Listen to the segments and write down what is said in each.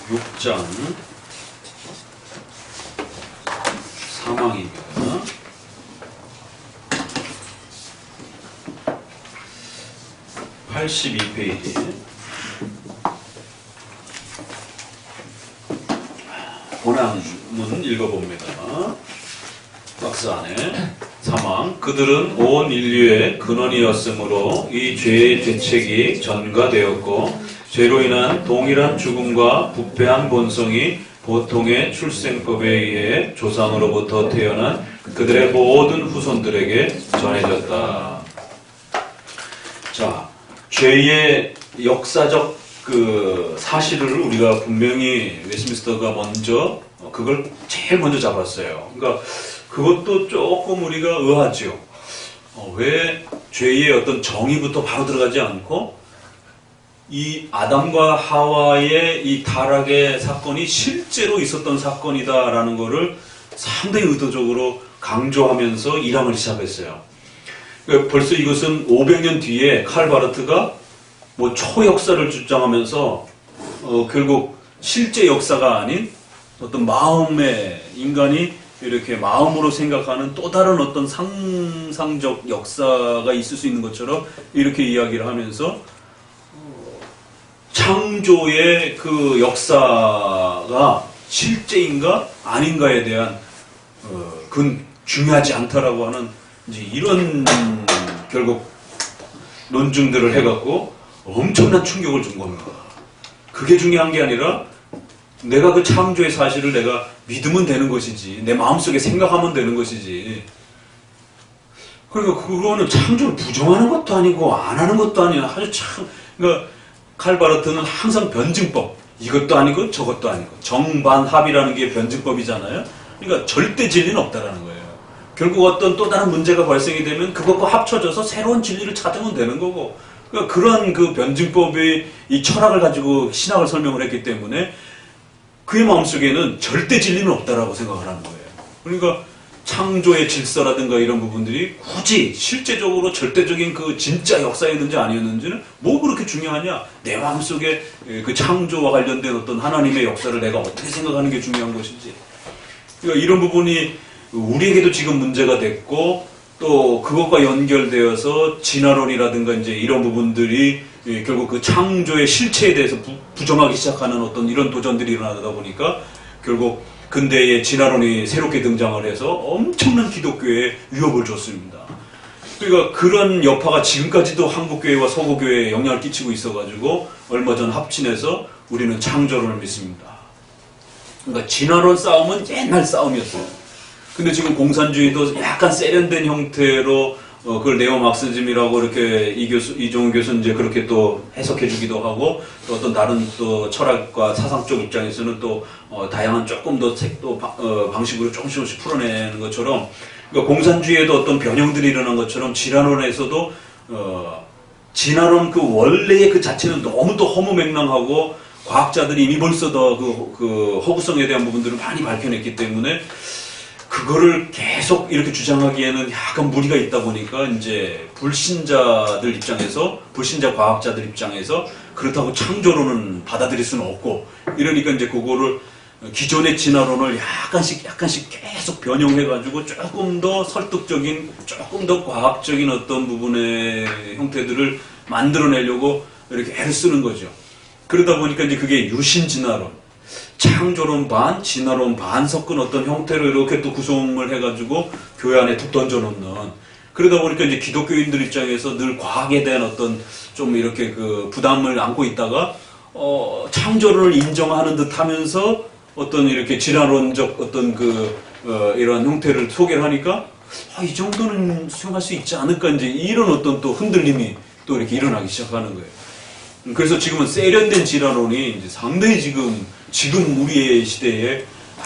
6장 사망입니다. 82페이지 본항문 읽어봅니다. 박스 안에 사망. 그들은 온 인류의 근원이었으므로 이 죄의 죄책이 전가되었고 죄로 인한 동일한 죽음과 부패한 본성이 보통의 출생법에 의해 조상으로부터 태어난 그들의 모든 후손들에게 전해졌다. 자, 죄의 역사적 그 사실을 우리가 분명히 웨스민스터가 먼저 그걸 제일 먼저 잡았어요. 그러니까 그것도 조금 우리가 의아하죠. 왜 죄의 어떤 정의부터 바로 들어가지 않고 이 아담과 하와의 이 타락의 사건이 실제로 있었던 사건이다라는 것을 상당히 의도적으로 강조하면서 일항을 시작했어요. 그러니까 벌써 이것은 500년 뒤에 칼 바르트가 뭐 초역사를 주장하면서 결국 실제 역사가 아닌 어떤 마음의 인간이 이렇게 마음으로 생각하는 또 다른 어떤 상상적 역사가 있을 수 있는 것처럼 이렇게 이야기를 하면서 창조의 그 역사가 실제인가 아닌가에 대한 그건 중요하지 않다라고 하는 이제 이런 결국 논증들을 해갖고 엄청난 충격을 준 겁니다. 그게 중요한 게 아니라 내가 그 창조의 사실을 내가 믿으면 되는 것이지, 내 마음속에 생각하면 되는 것이지. 그러니까 그거는 창조를 부정하는 것도 아니고 안 하는 것도 아니야. 아주 참, 그러니까 칼 바르트는 항상 변증법, 이것도 아니고 저것도 아니고 정반합이라는 게 변증법이잖아요. 그러니까 절대 진리는 없다라는 거예요. 결국 어떤 또 다른 문제가 발생이 되면 그것과 합쳐져서 새로운 진리를 찾으면 되는 거고, 그러니까 그런 그 변증법의 이 철학을 가지고 신학을 설명을 했기 때문에 그의 마음속에는 절대 진리는 없다라고 생각을 하는 거예요. 그러니까 창조의 질서라든가 이런 부분들이 굳이 실제적으로 절대적인 그 진짜 역사였는지 아니었는지는 뭐 그렇게 중요하냐? 내 마음속에 그 창조와 관련된 어떤 하나님의 역사를 내가 어떻게 생각하는 게 중요한 것이지. 그러니까 이런 부분이 우리에게도 지금 문제가 됐고 또 그것과 연결되어서 진화론이라든가 이제 이런 부분들이 결국 그 창조의 실체에 대해서 부정하기 시작하는 어떤 이런 도전들이 일어나다 보니까 결국 근대의 진화론이 새롭게 등장을 해서 엄청난 기독교에 위협을 줬습니다. 그러니까 그런 여파가 지금까지도 한국교회와 서구교회에 영향을 끼치고 있어가지고 얼마 전 합친해서 우리는 창조론을 믿습니다. 그러니까 진화론 싸움은 옛날 싸움이었어요. 근데 지금 공산주의도 약간 세련된 형태로 그걸 네오막시즘이라고 이렇게 이종훈 교수는 이제 그렇게 또 해석해주기도 하고 또 어떤 다른 또 철학과 사상적 입장에서는 또 다양한 조금 더 방식으로 조금씩 풀어내는 것처럼 그러니까 공산주의에도 어떤 변형들이 일어난 것처럼 진화론에서도 진화론 그 원래의 그 자체는 너무 또 허무맹랑하고 과학자들이 이미 벌써 더 그 허구성에 대한 부분들을 많이 밝혀냈기 때문에 그거를 계속 이렇게 주장하기에는 약간 무리가 있다 보니까 이제 불신자들 입장에서 불신자 과학자들 입장에서 그렇다고 창조론은 받아들일 수는 없고 이러니까 이제 그거를 기존의 진화론을 약간씩 계속 변형해가지고 조금 더 설득적인 조금 더 과학적인 어떤 부분의 형태들을 만들어내려고 이렇게 애를 쓰는 거죠. 그러다 보니까 이제 그게 유신진화론 창조론 반, 진화론 반 섞은 어떤 형태로 이렇게 또 구성을 해가지고 교회 안에 툭 던져놓는. 그러다 보니까 이제 기독교인들 입장에서 늘 과학에 대한 어떤 좀 이렇게 그 부담을 안고 있다가, 창조론을 인정하는 듯 하면서 어떤 이렇게 진화론적 어떤 이런 형태를 소개를 하니까, 이 정도는 수용할 수 있지 않을까, 이제 이런 어떤 또 흔들림이 또 이렇게 일어나기 시작하는 거예요. 그래서 지금은 세련된 진화론이 이제 상당히 지금 우리의 시대에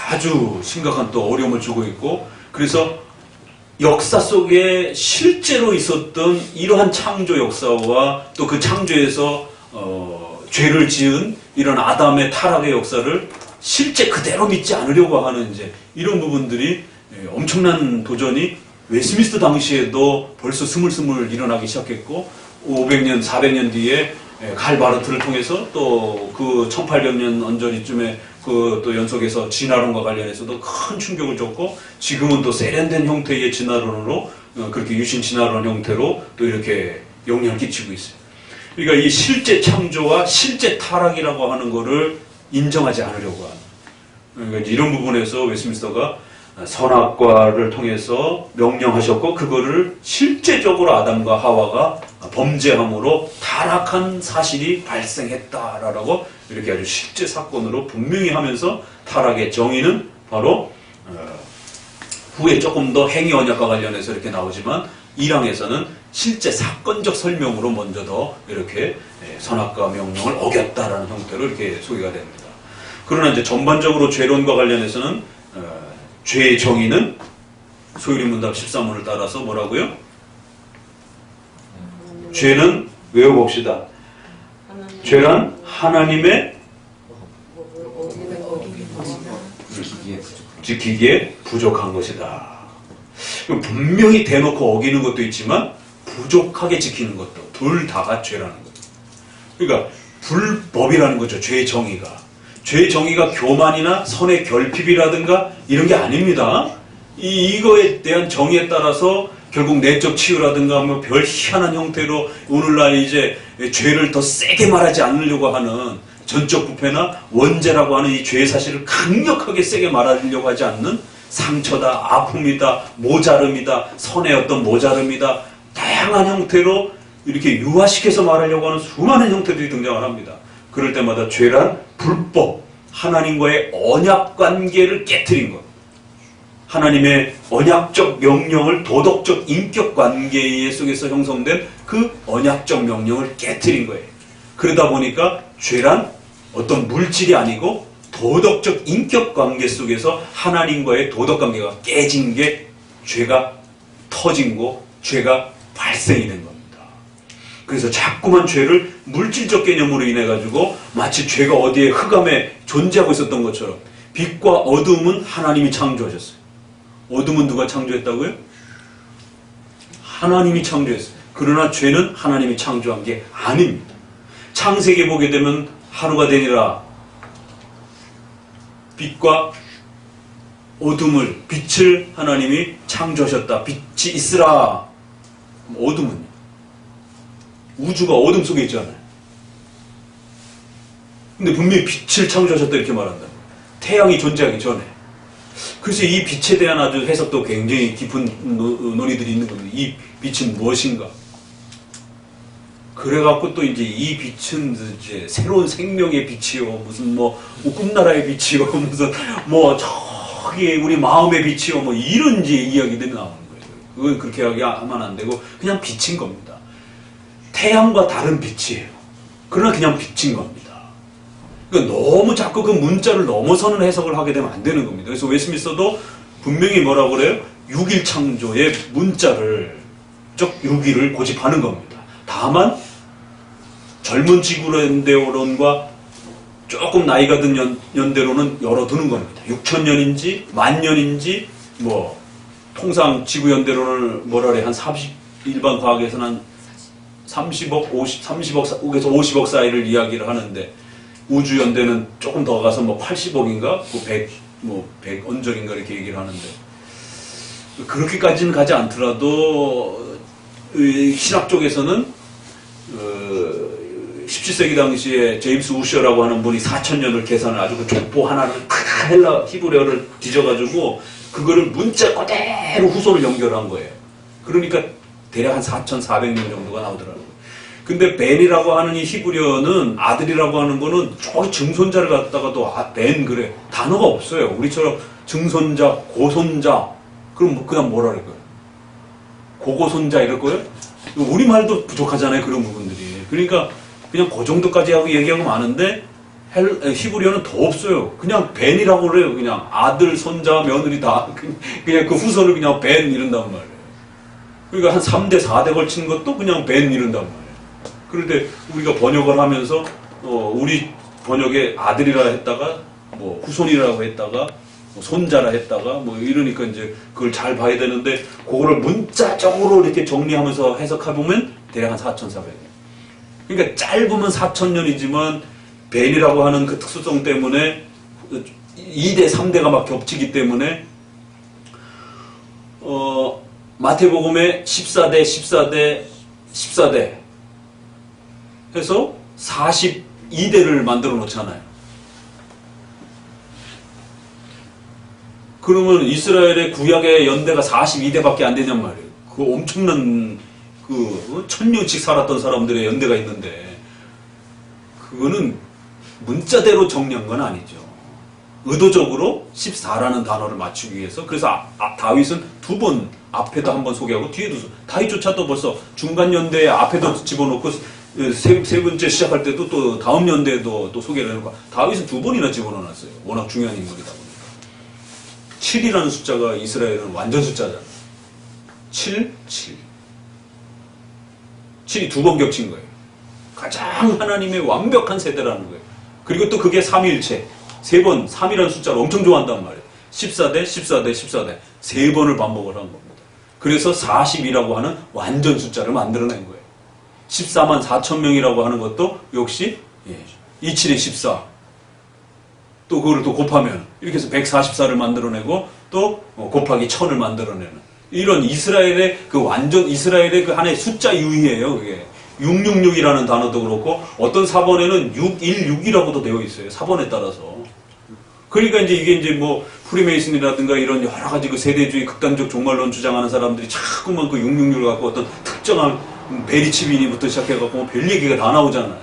아주 심각한 또 어려움을 주고 있고, 그래서 역사 속에 실제로 있었던 이러한 창조 역사와 또 그 창조에서 죄를 지은 이런 아담의 타락의 역사를 실제 그대로 믿지 않으려고 하는 이제 이런 부분들이 엄청난 도전이 웨스민스터 당시에도 벌써 스물스물 일어나기 시작했고 500년, 400년 뒤에 갈바르트를 통해서 또 그 1800년 언저리쯤에 그 또 연속해서 진화론과 관련해서도 큰 충격을 줬고, 지금은 또 세련된 형태의 진화론으로 그렇게 유신 진화론 형태로 또 이렇게 영향을 끼치고 있어요. 그러니까 이 실제 창조와 실제 타락이라고 하는 거를 인정하지 않으려고 하는, 그러니까 이런 부분에서 웨스민스터가 선악과를 통해서 명령하셨고, 그거를 실제적으로 아담과 하와가 범죄함으로 타락한 사실이 발생했다라고 이렇게 아주 실제 사건으로 분명히 하면서, 타락의 정의는 바로 후에 조금 더 행위 언약과 관련해서 이렇게 나오지만 1항에서는 실제 사건적 설명으로 먼저 더 이렇게 선악과 명령을 어겼다라는 형태로 이렇게 소개가 됩니다. 그러나 이제 전반적으로 죄론과 관련해서는 죄의 정의는 소유리문답 13문을 따라서 뭐라고요? 죄는 외워봅시다. 죄란 하나님의 지키기에 부족한 것이다. 분명히 대놓고 어기는 것도 있지만 부족하게 지키는 것도, 둘 다가 죄라는 거죠. 그러니까 불법이라는 거죠. 죄의 정의가. 죄의 정의가 교만이나 선의 결핍이라든가 이런 게 아닙니다. 이거에 대한 정의에 따라서 결국 내적 치유라든가 뭐 별 희한한 형태로 오늘날 이제 죄를 더 세게 말하지 않으려고 하는 전적 부패나 원죄라고 하는 이 죄의 사실을 강력하게 세게 말하려고 하지 않는 상처다, 아픔이다, 모자름이다, 선의 어떤 모자름이다, 다양한 형태로 이렇게 유화시켜서 말하려고 하는 수많은 형태들이 등장을 합니다. 그럴 때마다 죄란 불법, 하나님과의 언약 관계를 깨트린 것, 하나님의 언약적 명령을 도덕적 인격 관계 속에서 형성된 그 언약적 명령을 깨트린 거예요. 그러다 보니까 죄란 어떤 물질이 아니고 도덕적 인격 관계 속에서 하나님과의 도덕 관계가 깨진 게 죄가 터진 거, 죄가 발생이 된 겁니다. 그래서 자꾸만 죄를 물질적 개념으로 인해 가지고 마치 죄가 어디에 흑암에 존재하고 있었던 것처럼, 빛과 어둠은 하나님이 창조하셨어요. 어둠은 누가 창조했다고요? 하나님이 창조했어요. 그러나 죄는 하나님이 창조한 게 아닙니다. 창세기에 보게 되면 하루가 되니라 빛과 어둠을, 빛을 하나님이 창조하셨다. 빛이 있으라. 어둠은요? 우주가 어둠 속에 있잖아요. 근데 분명히 빛을 창조하셨다 이렇게 말한다. 태양이 존재하기 전에. 그래서 이 빛에 대한 아주 해석도 굉장히 깊은 논의들이 있는 겁니다. 이 빛은 무엇인가? 그래갖고 또 이제 이 빛은 이제 새로운 생명의 빛이요, 무슨 뭐 꿈나라의 빛이요, 무슨 뭐 저기 우리 마음의 빛이요, 뭐 이런 이제 이야기들이 나오는 거예요. 그건 그렇게 하면 안 되고 그냥 빛인 겁니다. 태양과 다른 빛이에요. 그러나 그냥 빛인 겁니다. 그러니까 너무 자꾸 그 문자를 넘어서는 해석을 하게 되면 안 되는 겁니다. 그래서 웨스민스터도 분명히 뭐라고 그래요? 6일 창조의 문자를, 즉 6일을 고집하는 겁니다. 다만 젊은 지구연대론과 조금 나이가 든 연대로는 열어두는 겁니다. 6천년인지 만년인지 뭐 통상 지구연대론을 뭐라 그래, 한 30, 일반 과학에서는 한 30억, 30억에서 50억 사이를 이야기를 하는데, 우주연대는 조금 더 가서 뭐 80억인가? 100 언저리인가 이렇게 얘기를 하는데, 그렇게까지는 가지 않더라도 신학 쪽에서는 17세기 당시에 제임스 우셔라고 하는 분이 4,000년을 계산을, 아주 그 족보 하나를 다 헬라 히브리어를 뒤져가지고 그거를 문자 그대로 후손을 연결한 거예요. 그러니까 대략 한 4,400년 정도가 나오더라고요. 근데 벤이라고 하는 이 히브리어는, 아들이라고 하는 거는 저기 증손자를 갖다가도 벤 그래, 단어가 없어요. 우리처럼 증손자, 고손자, 그럼 그다음 뭐라 그럴까요? 고고손자 이럴 거예요? 우리말도 부족하잖아요, 그런 부분들이. 그러니까 그냥 그 정도까지 하고 얘기하고 마는데 히브리어는 더 없어요. 그냥 벤이라고 그래요. 그냥 아들, 손자, 며느리 다 그냥 그 후손을 그냥 벤 이런단 말이에요. 그러니까 한 3대, 4대 걸친 것도 그냥 벤 이런단 말이에요. 그런데 우리가 번역을 하면서 우리 번역에 아들이라 했다가 뭐 후손이라고 했다가 뭐 손자라 했다가 뭐 이러니까 이제 그걸 잘 봐야 되는데, 그거를 문자적으로 이렇게 정리하면서 해석해보면 대략 한 4,400년. 그러니까 짧으면 4,000년이지만 벤이라고 하는 그 특수성 때문에 2대, 3대가 막 겹치기 때문에 마태복음에 14대, 14대, 14대 해서 42대를 만들어 놓잖아요. 그러면 이스라엘의 구약의 연대가 42대밖에 안 되냔 말이에요. 그 엄청난 그 1000년씩 살았던 사람들의 연대가 있는데 그거는 문자대로 정리한 건 아니죠. 의도적으로 14라는 단어를 맞추기 위해서. 그래서 다윗은 2번 앞에도 한번 소개하고 뒤에도 다윗조차도 벌써 중간 연대에 앞에도 집어넣고 세 번째 시작할 때도 또 다음 연대에도 또 소개를 해놓고 다윗은 2번이나 집어넣어놨어요. 워낙 중요한 인물이다 보니까. 7이라는 숫자가 이스라엘은 완전 숫자잖아요. 7, 7. 7이 2번 겹친 거예요. 가장 하나님의 완벽한 세대라는 거예요. 그리고 또 그게 삼위일체. 3번, 3이라는 숫자를 엄청 좋아한단 말이에요. 14대, 14대, 14대. 3번을 반복을 한 겁니다. 그래서 40이라고 하는 완전 숫자를 만들어낸 거예요. 14만 4천 명이라고 하는 것도 역시 27에 14. 또 그거를 또 곱하면 이렇게 해서 144를 만들어내고 또 곱하기 1000을 만들어내는 이런 이스라엘의 그 완전 이스라엘의 그 하나의 숫자 유희예요. 그게 666이라는 단어도 그렇고 어떤 사본에는 616이라고도 되어 있어요. 사본에 따라서. 그러니까 이게 이제 뭐 프리메이슨이라든가 이런 여러 가지 그 세대주의 극단적 종말론 주장하는 사람들이 자꾸만 그 666을 갖고 어떤 특정한 베리치비니부터 시작해갖고 별 얘기가 다 나오잖아요.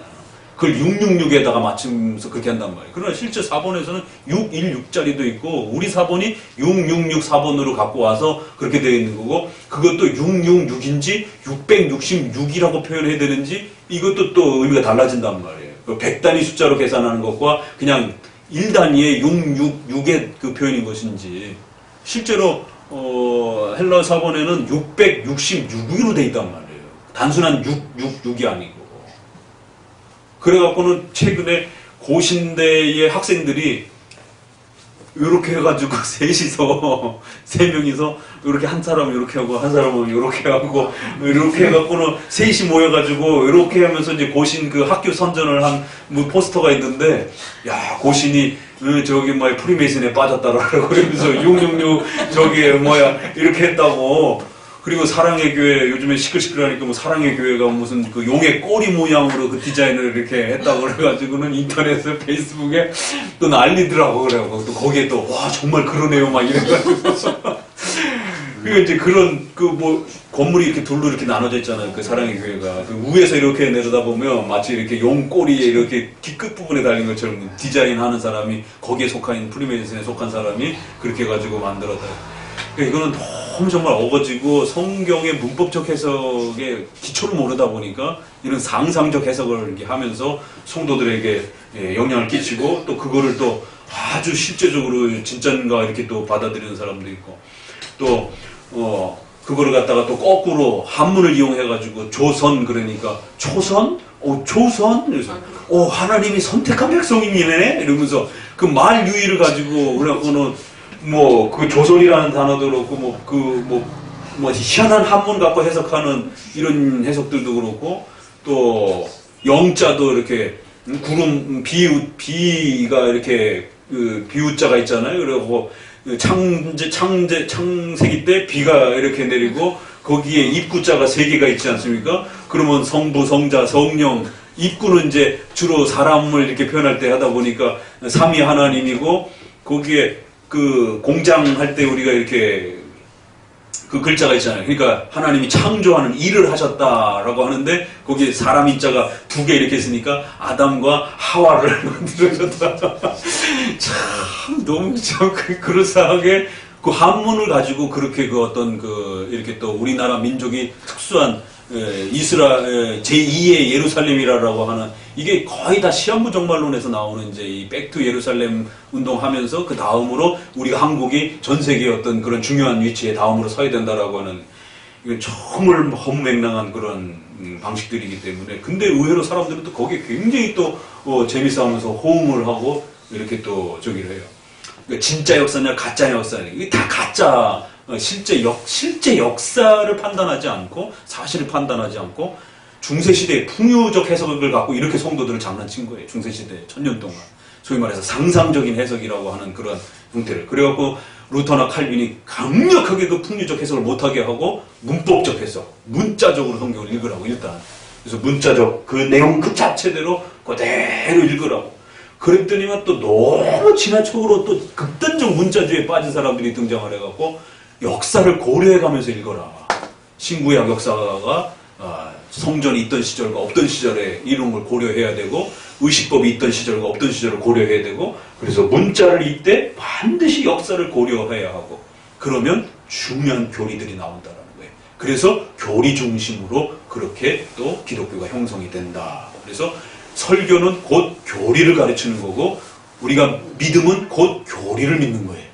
그걸 666에다가 맞추면서 그렇게 한단 말이에요. 그러나 실제 사본에서는 616짜리도 있고 우리 사본이 666 사본으로 갖고 와서 그렇게 되어 있는 거고 그것도 666인지 666이라고 표현해야 되는지 이것도 또 의미가 달라진단 말이에요. 그 100단위 숫자로 계산하는 것과 그냥 1단위의 666의 그 표현인 것인지 실제로 헬라 사본에는 666으로 되어 있단 말이에요. 단순한 666이 아니고. 그래갖고는 최근에 고신대의 학생들이 이렇게 해가지고 셋이서 3명이서 이렇게 한 사람은 이렇게 하고 한 사람은 이렇게 하고 이렇게 해갖고는 셋이 모여가지고 이렇게 하면서 이제 고신 그 학교 선전을 한 뭐 포스터가 있는데 야 고신이 저기 뭐야 프리메이슨에 빠졌다라고 그러면서 666 저기 뭐야 이렇게 했다고. 그리고 사랑의 교회 요즘에 시끌시끌하니까 뭐 사랑의 교회가 무슨 그 용의 꼬리 모양으로 그 디자인을 이렇게 했다고 그래가지고는 인터넷에 페이스북에 또 난리더라고. 그래갖고 또 거기에 또 와 정말 그러네요 막 이래가지고 그리고 이제 그런 그 뭐 건물이 이렇게 둘로 이렇게 나눠져 있잖아요. 그 사랑의 교회가 그 위에서 이렇게 내려다보면 마치 이렇게 용 꼬리에 이렇게 귀 끝부분에 달린 것처럼 디자인하는 사람이 거기에 속한 프리메이슨에 속한 사람이 그렇게 해가지고 만들었다. 그러니까 이거는 너무 정말 어거지고 성경의 문법적 해석의 기초를 모르다 보니까 이런 상상적 해석을 이렇게 하면서 성도들에게 영향을 끼치고 또 그거를 또 아주 실제적으로 진짠가 이렇게 또 받아들이는 사람도 있고 또 그거를 갖다가 또 거꾸로 한문을 이용해가지고 조선 그러니까 초선? 조선? 그래서 하나님이 선택한 백성이네? 이러면서 그 말 유희를 가지고 그래갖고는 뭐 그 조선이라는 단어도 그렇고 희한한 한문 갖고 해석하는 이런 해석들도 그렇고 또 영자도 이렇게 구름 비가 이렇게 그 비우자가 있잖아요. 그리고 창세기 때 비가 이렇게 내리고 거기에 입구자가 3개가 있지 않습니까? 그러면 성부, 성자, 성령 입구는 이제 주로 사람을 이렇게 표현할 때 하다 보니까 삼위 하나님이고 거기에 그 공장할 때 우리가 이렇게 그 글자가 있잖아요. 그러니까 하나님이 창조하는 일을 하셨다라고 하는데 거기에 사람 인자가 2개 이렇게 있으니까 아담과 하와를 만들어줬다. 참 너무 참 그럴싸하게 그 한문을 가지고 그렇게 그 어떤 그 이렇게 또 우리나라 민족이 특수한 제2의 예루살렘이라고 하는 이게 거의 다 시한부 정말론에서 나오는 이제 이 백투 예루살렘 운동하면서 그 다음으로 우리가 한국이 전 세계의 어떤 그런 중요한 위치에 다음으로 서야 된다라고 하는 이건 정말 험맹랑한 그런 방식들이기 때문에 근데 의외로 사람들은 또 거기에 굉장히 또 재밌어 하면서 호응을 하고 이렇게 또 저기를 해요. 그러니까 진짜 역사냐 가짜 역사냐 이게 다 가짜 실제 역사를 판단하지 않고 사실을 판단하지 않고 중세시대의 풍요적 해석을 갖고 이렇게 성도들을 장난친 거예요. 중세시대 1000년 동안. 소위 말해서 상상적인 해석이라고 하는 그런 형태를. 그래갖고 루터나 칼빈이 강력하게 그 풍요적 해석을 못하게 하고 문법적 해석, 문자적으로 성경을 읽으라고 일단. 그래서 문자적 그 내용 그 자체대로 그대로 읽으라고. 그랬더니만 또 너무 지나치고 또 극단적 문자주의에 빠진 사람들이 등장을 해갖고 역사를 고려해가면서 읽어라. 신구약 역사가 성전이 있던 시절과 없던 시절에 이런 걸 고려해야 되고 의식법이 있던 시절과 없던 시절을 고려해야 되고 그래서 문자를 읽되 반드시 역사를 고려해야 하고 그러면 중요한 교리들이 나온다라는 거예요. 그래서 교리 중심으로 그렇게 또 기독교가 형성이 된다. 그래서 설교는 곧 교리를 가르치는 거고 우리가 믿음은 곧 교리를 믿는 거예요.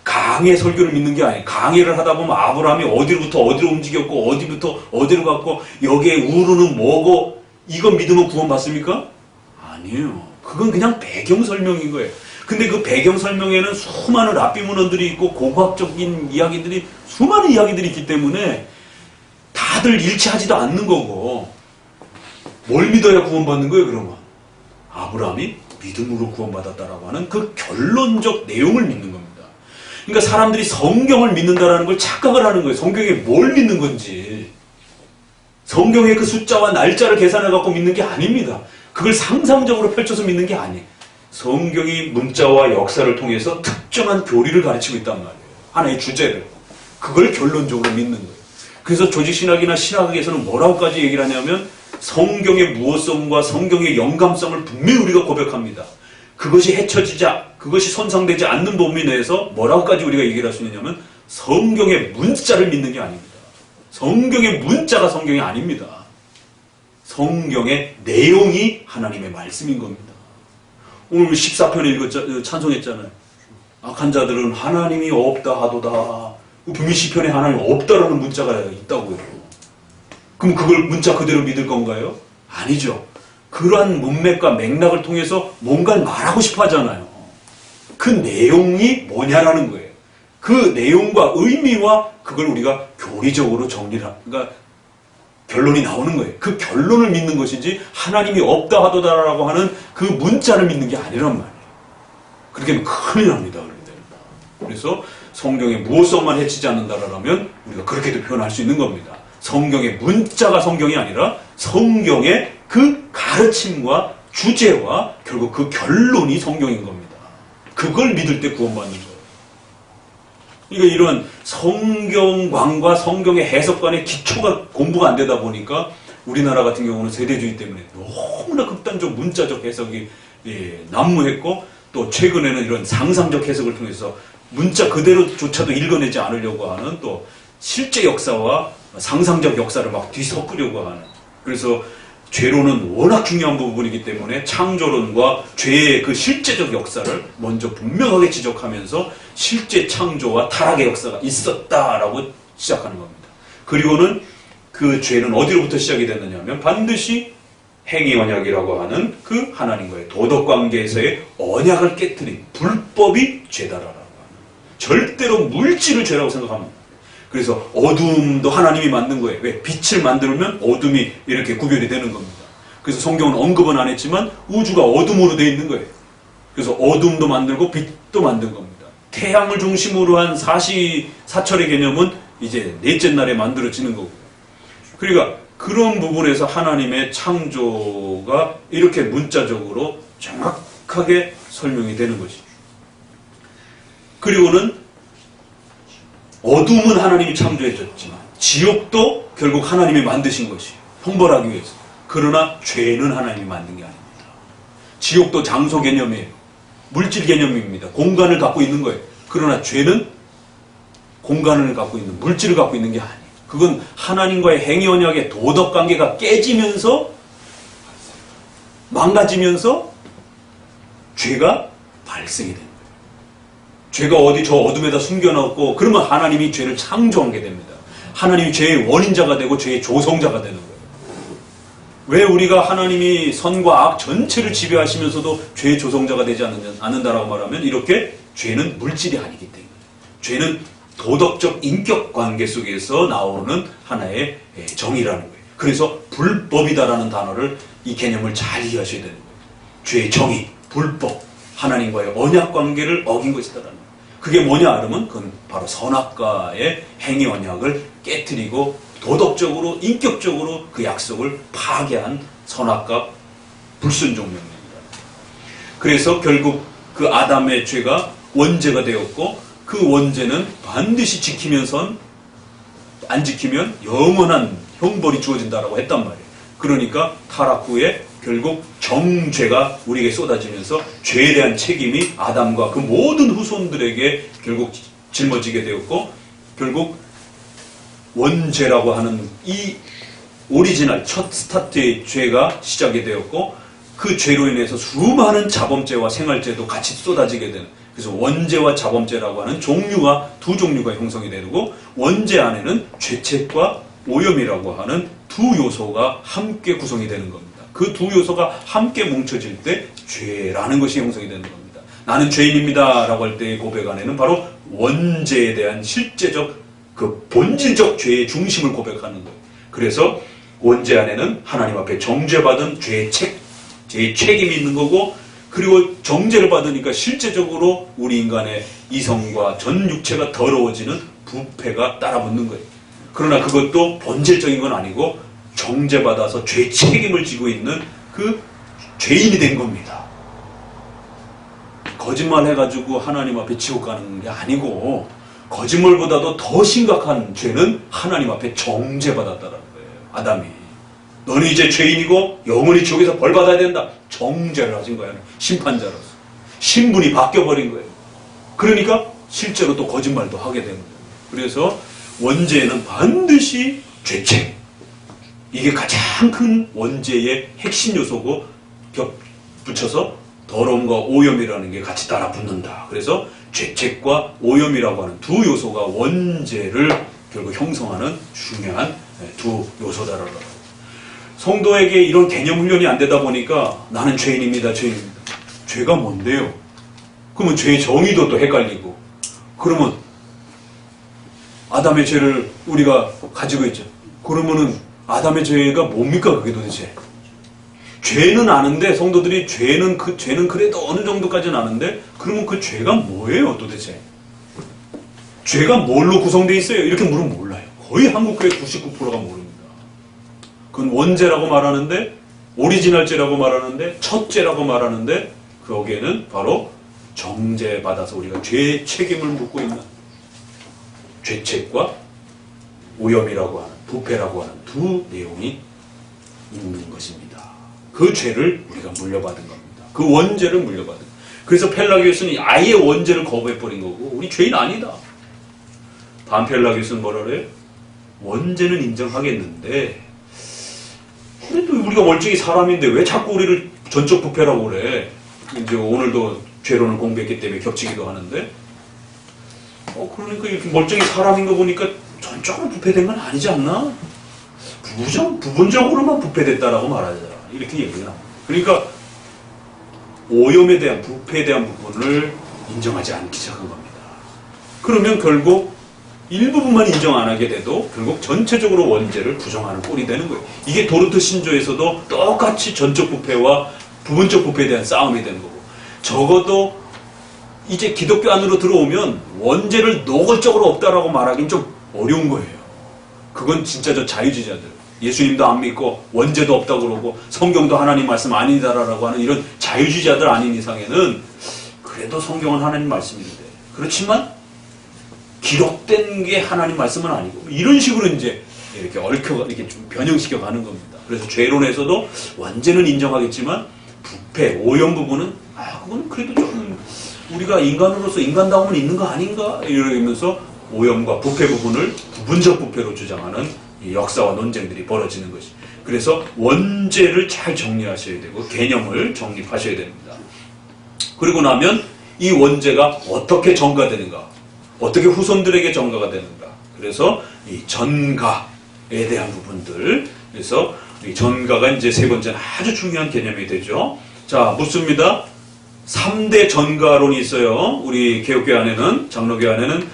강의 설교를 믿는 게 아니에요. 강의를 하다 보면 아브라함이 어디로부터 어디로 움직였고 어디부터 어디로 갔고 여기에 우르는 뭐고 이거 믿으면 구원받습니까? 아니에요. 그건 그냥 배경 설명인 거예요. 근데 그 배경 설명에는 수많은 랍비 문헌들이 있고 고고학적인 이야기들이 수많은 이야기들이 있기 때문에 다들 일치하지도 않는 거고 뭘 믿어야 구원받는 거예요 그러면? 아브라함이 믿음으로 구원받았다라고 하는 그 결론적 내용을 믿는 겁니다. 그러니까 사람들이 성경을 믿는다라는 걸 착각을 하는 거예요. 성경에 뭘 믿는 건지. 성경의 그 숫자와 날짜를 계산해 갖고 믿는 게 아닙니다. 그걸 상상적으로 펼쳐서 믿는 게 아니에요. 성경이 문자와 역사를 통해서 특정한 교리를 가르치고 있단 말이에요. 하나의 주제를. 그걸 결론적으로 믿는 거예요. 그래서 조직신학이나 신학에서는 뭐라고까지 얘기를 하냐면 성경의 무호성과 성경의 영감성을 분명히 우리가 고백합니다. 그것이 헤쳐지자, 그것이 손상되지 않는 범위 내에서 뭐라고까지 우리가 얘기를 할 수 있냐면 성경의 문자를 믿는 게 아닙니다. 성경의 문자가 성경이 아닙니다. 성경의 내용이 하나님의 말씀인 겁니다. 오늘 14편에 찬송했잖아요. 악한 자들은 하나님이 없다 하도다. 분명히 시편에 하나님 없다라는 문자가 있다고요. 그럼 그걸 문자 그대로 믿을 건가요? 아니죠. 그러한 문맥과 맥락을 통해서 뭔가를 말하고 싶어 하잖아요. 그 내용이 뭐냐라는 거예요. 그 내용과 의미와 그걸 우리가 교리적으로 정리를 그러니까 결론이 나오는 거예요. 그 결론을 믿는 것이지 하나님이 없다 하도다라고 하는 그 문자를 믿는 게 아니란 말이에요. 그렇게 하면 큰일 납니다. 그래서 성경의 무호성만 해치지 않는다라면 우리가 그렇게도 표현할 수 있는 겁니다. 성경의 문자가 성경이 아니라 성경의 그 가르침과 주제와 결국 그 결론이 성경인 겁니다. 그걸 믿을 때 구원받는 거예요. 그러니까 이런 성경관과 성경의 해석관의 기초가 공부가 안 되다 보니까 우리나라 같은 경우는 세대주의 때문에 너무나 극단적 문자적 해석이 난무했고 또 최근에는 이런 상상적 해석을 통해서 문자 그대로조차도 읽어내지 않으려고 하는 또 실제 역사와 상상적 역사를 막 뒤섞으려고 하는 그래서 죄로는 워낙 중요한 부분이기 때문에 창조론과 죄의 그 실제적 역사를 먼저 분명하게 지적하면서 실제 창조와 타락의 역사가 있었다라고 시작하는 겁니다. 그리고는 그 죄는 어디로부터 시작이 됐느냐면 반드시 행위 언약이라고 하는 그 하나님과의 도덕관계에서의 언약을 깨트린 불법이 죄다라고 하는 절대로 물질을 죄라고 생각합니다. 그래서 어둠도 하나님이 만든 거예요. 왜? 빛을 만들면 어둠이 이렇게 구별이 되는 겁니다. 그래서 성경은 언급은 안 했지만 우주가 어둠으로 되어 있는 거예요. 그래서 어둠도 만들고 빛도 만든 겁니다. 태양을 중심으로 한 사시사철의 개념은 이제 넷째 날에 만들어지는 거고요. 그러니까 그런 부분에서 하나님의 창조가 이렇게 문자적으로 정확하게 설명이 되는 것이죠. 그리고는 어둠은 하나님이 창조해줬지만 지옥도 결국 하나님이 만드신 것이에요. 형벌하기 위해서. 그러나 죄는 하나님이 만든 게 아닙니다. 지옥도 장소 개념이에요. 물질 개념입니다. 공간을 갖고 있는 거예요. 그러나 죄는 공간을 갖고 있는 물질을 갖고 있는 게 아니에요. 그건 하나님과의 행위 언약의 도덕 관계가 깨지면서 망가지면서 죄가 발생이 됩니다. 죄가 어디 저 어둠에다 숨겨놨고 그러면 하나님이 죄를 창조하게 됩니다. 하나님이 죄의 원인자가 되고 죄의 조성자가 되는 거예요. 왜 우리가 하나님이 선과 악 전체를 지배하시면서도 죄의 조성자가 되지 않는다라고 말하면 이렇게 죄는 물질이 아니기 때문에 죄는 도덕적 인격 관계 속에서 나오는 하나의 정의라는 거예요. 그래서 불법이다라는 단어를, 이 개념을 잘 이해하셔야 되는 거예요. 죄의 정의, 불법, 하나님과의 언약 관계를 어긴 것이다라는 거예요. 그게 뭐냐 그러면 그건 바로 선악과의 행위 언약을 깨트리고 도덕적으로, 인격적으로 그 약속을 파괴한 선악과 불순종 명령입니다. 그래서 결국 그 아담의 죄가 원죄가 되었고, 그 원죄는 반드시 지키면선 안 지키면 영원한 형벌이 주어진다라고 했단 말이에요. 그러니까 타락 후에 결국 정죄가 우리에게 쏟아지면서 죄에 대한 책임이 아담과 그 모든 후손들에게 결국 짊어지게 되었고, 결국 원죄라고 하는 이 오리지널 첫 스타트의 죄가 시작이 되었고, 그 죄로 인해서 수많은 자범죄와 생활죄도 같이 쏟아지게 되는, 그래서 원죄와 자범죄라고 하는 종류가, 두 종류가 형성이 되고, 원죄 안에는 죄책과 오염이라고 하는 두 요소가 함께 구성이 되는 겁니다. 그 두 요소가 함께 뭉쳐질 때 죄라는 것이 형성이 되는 겁니다. 나는 죄인입니다 라고 할 때의 고백 안에는 바로 원죄에 대한 실제적, 그 본질적 죄의 중심을 고백하는 거예요. 그래서 원죄 안에는 하나님 앞에 정죄받은 죄의 책임이 있는 거고, 그리고 정죄를 받으니까 실제적으로 우리 인간의 이성과 전 육체가 더러워지는 부패가 따라붙는 거예요. 그러나 그것도 본질적인 건 아니고 정죄받아서 죄 책임을 지고 있는 그 죄인이 된 겁니다. 거짓말 해가지고 하나님 앞에 지옥 가는 게 아니고, 거짓말보다도 더 심각한 죄는 하나님 앞에 정죄받았다는 거예요. 아담이. 너는 이제 죄인이고 영원히 지옥에서 벌 받아야 된다. 정죄를 하신 거예요. 심판자로서. 신분이 바뀌어버린 거예요. 그러니까 실제로 또 거짓말도 하게 되는 거예요. 그래서 원죄에는 반드시 죄책. 이게 가장 큰 원죄의 핵심 요소고, 붙여서 더러움과 오염이라는 게 같이 따라 붙는다. 그래서 죄책과 오염이라고 하는 두 요소가 원죄를 결국 형성하는 중요한 두 요소다라고. 성도에게 이런 개념 훈련이 안 되다 보니까 나는 죄인입니다. 죄가 뭔데요? 그러면 죄의 정의도 또 헷갈리고, 그러면 아담의 죄를 우리가 가지고 있죠. 그러면은 아담의 죄가 뭡니까 그게 도대체? 죄는 아는데, 성도들이 죄는 그래도 어느 정도까지는 아는데, 그러면 그 죄가 뭐예요 도대체? 죄가 뭘로 구성되어 있어요? 이렇게 물으면 몰라요. 거의 한국교회 99%가 모릅니다. 그건 원죄라고 말하는데, 오리지널죄라고 말하는데, 첫죄라고 말하는데, 거기에는 바로 정죄받아서 우리가 죄의 책임을 묻고 있는 죄책과 오염이라고 하는, 부패라고 하는 두 내용이 있는 것입니다. 그 죄를 우리가 물려받은 겁니다. 그 원죄를 물려받은 겁니다. 그래서 펠라기오스는 아예 원죄를 거부해버린 거고, 우리 죄인 아니다. 반펠라기오스는 뭐라 그래요? 원죄는 인정하겠는데, 근데 또 우리가 멀쩡히 사람인데 왜 자꾸 우리를 전적 부패라고 그래? 이제 오늘도 죄론을 공부했기 때문에 겹치기도 하는데, 그러니까 이렇게 멀쩡히 사람인 거 보니까 전적으로 부패된 건 아니지 않나? 부분적으로만 부패됐다라고 말하잖아. 이렇게 얘기가 나옵니다. 그러니까 오염에 대한, 부패에 대한 부분을 인정하지 않기 시작한 겁니다. 그러면 결국 일부분만 인정 안 하게 돼도 결국 전체적으로 원죄를 부정하는 꼴이 되는 거예요. 이게 도르트 신조에서도 똑같이 전적 부패와 부분적 부패에 대한 싸움이 되는 거고, 적어도 이제 기독교 안으로 들어오면 원죄를 노골적으로 없다라고 말하기는 좀 어려운 거예요. 그건 진짜 저 자유주의자들, 예수님도 안 믿고 원죄도 없다고 그러고 성경도 하나님 말씀 아니다라고 하는 이런 자유주의자들 아닌 이상에는 그래도 성경은 하나님 말씀인데, 그렇지만 기록된 게 하나님 말씀은 아니고, 이런 식으로 이제 이렇게 이렇게 좀 변형시켜 가는 겁니다. 그래서 죄론에서도 원죄는 인정하겠지만 부패, 오염 부분은 그건 그래도 좀 우리가 인간으로서 인간다움은 있는 거 아닌가? 이러면서 오염과 부패 부분을 부분적 부패로 주장하는 이 역사와 논쟁들이 벌어지는 것이. 그래서 원죄를 잘 정리하셔야 되고 개념을 정립하셔야 됩니다. 그리고 나면 이 원죄가 어떻게 전가되는가, 어떻게 후손들에게 전가가 되는가. 그래서 이 전가에 대한 부분들. 그래서 이 전가가 이제 세 번째는 아주 중요한 개념이 되죠. 자, 묻습니다. 3대 전가론이 있어요. 우리 개혁교회 안에는, 장로교회 안에는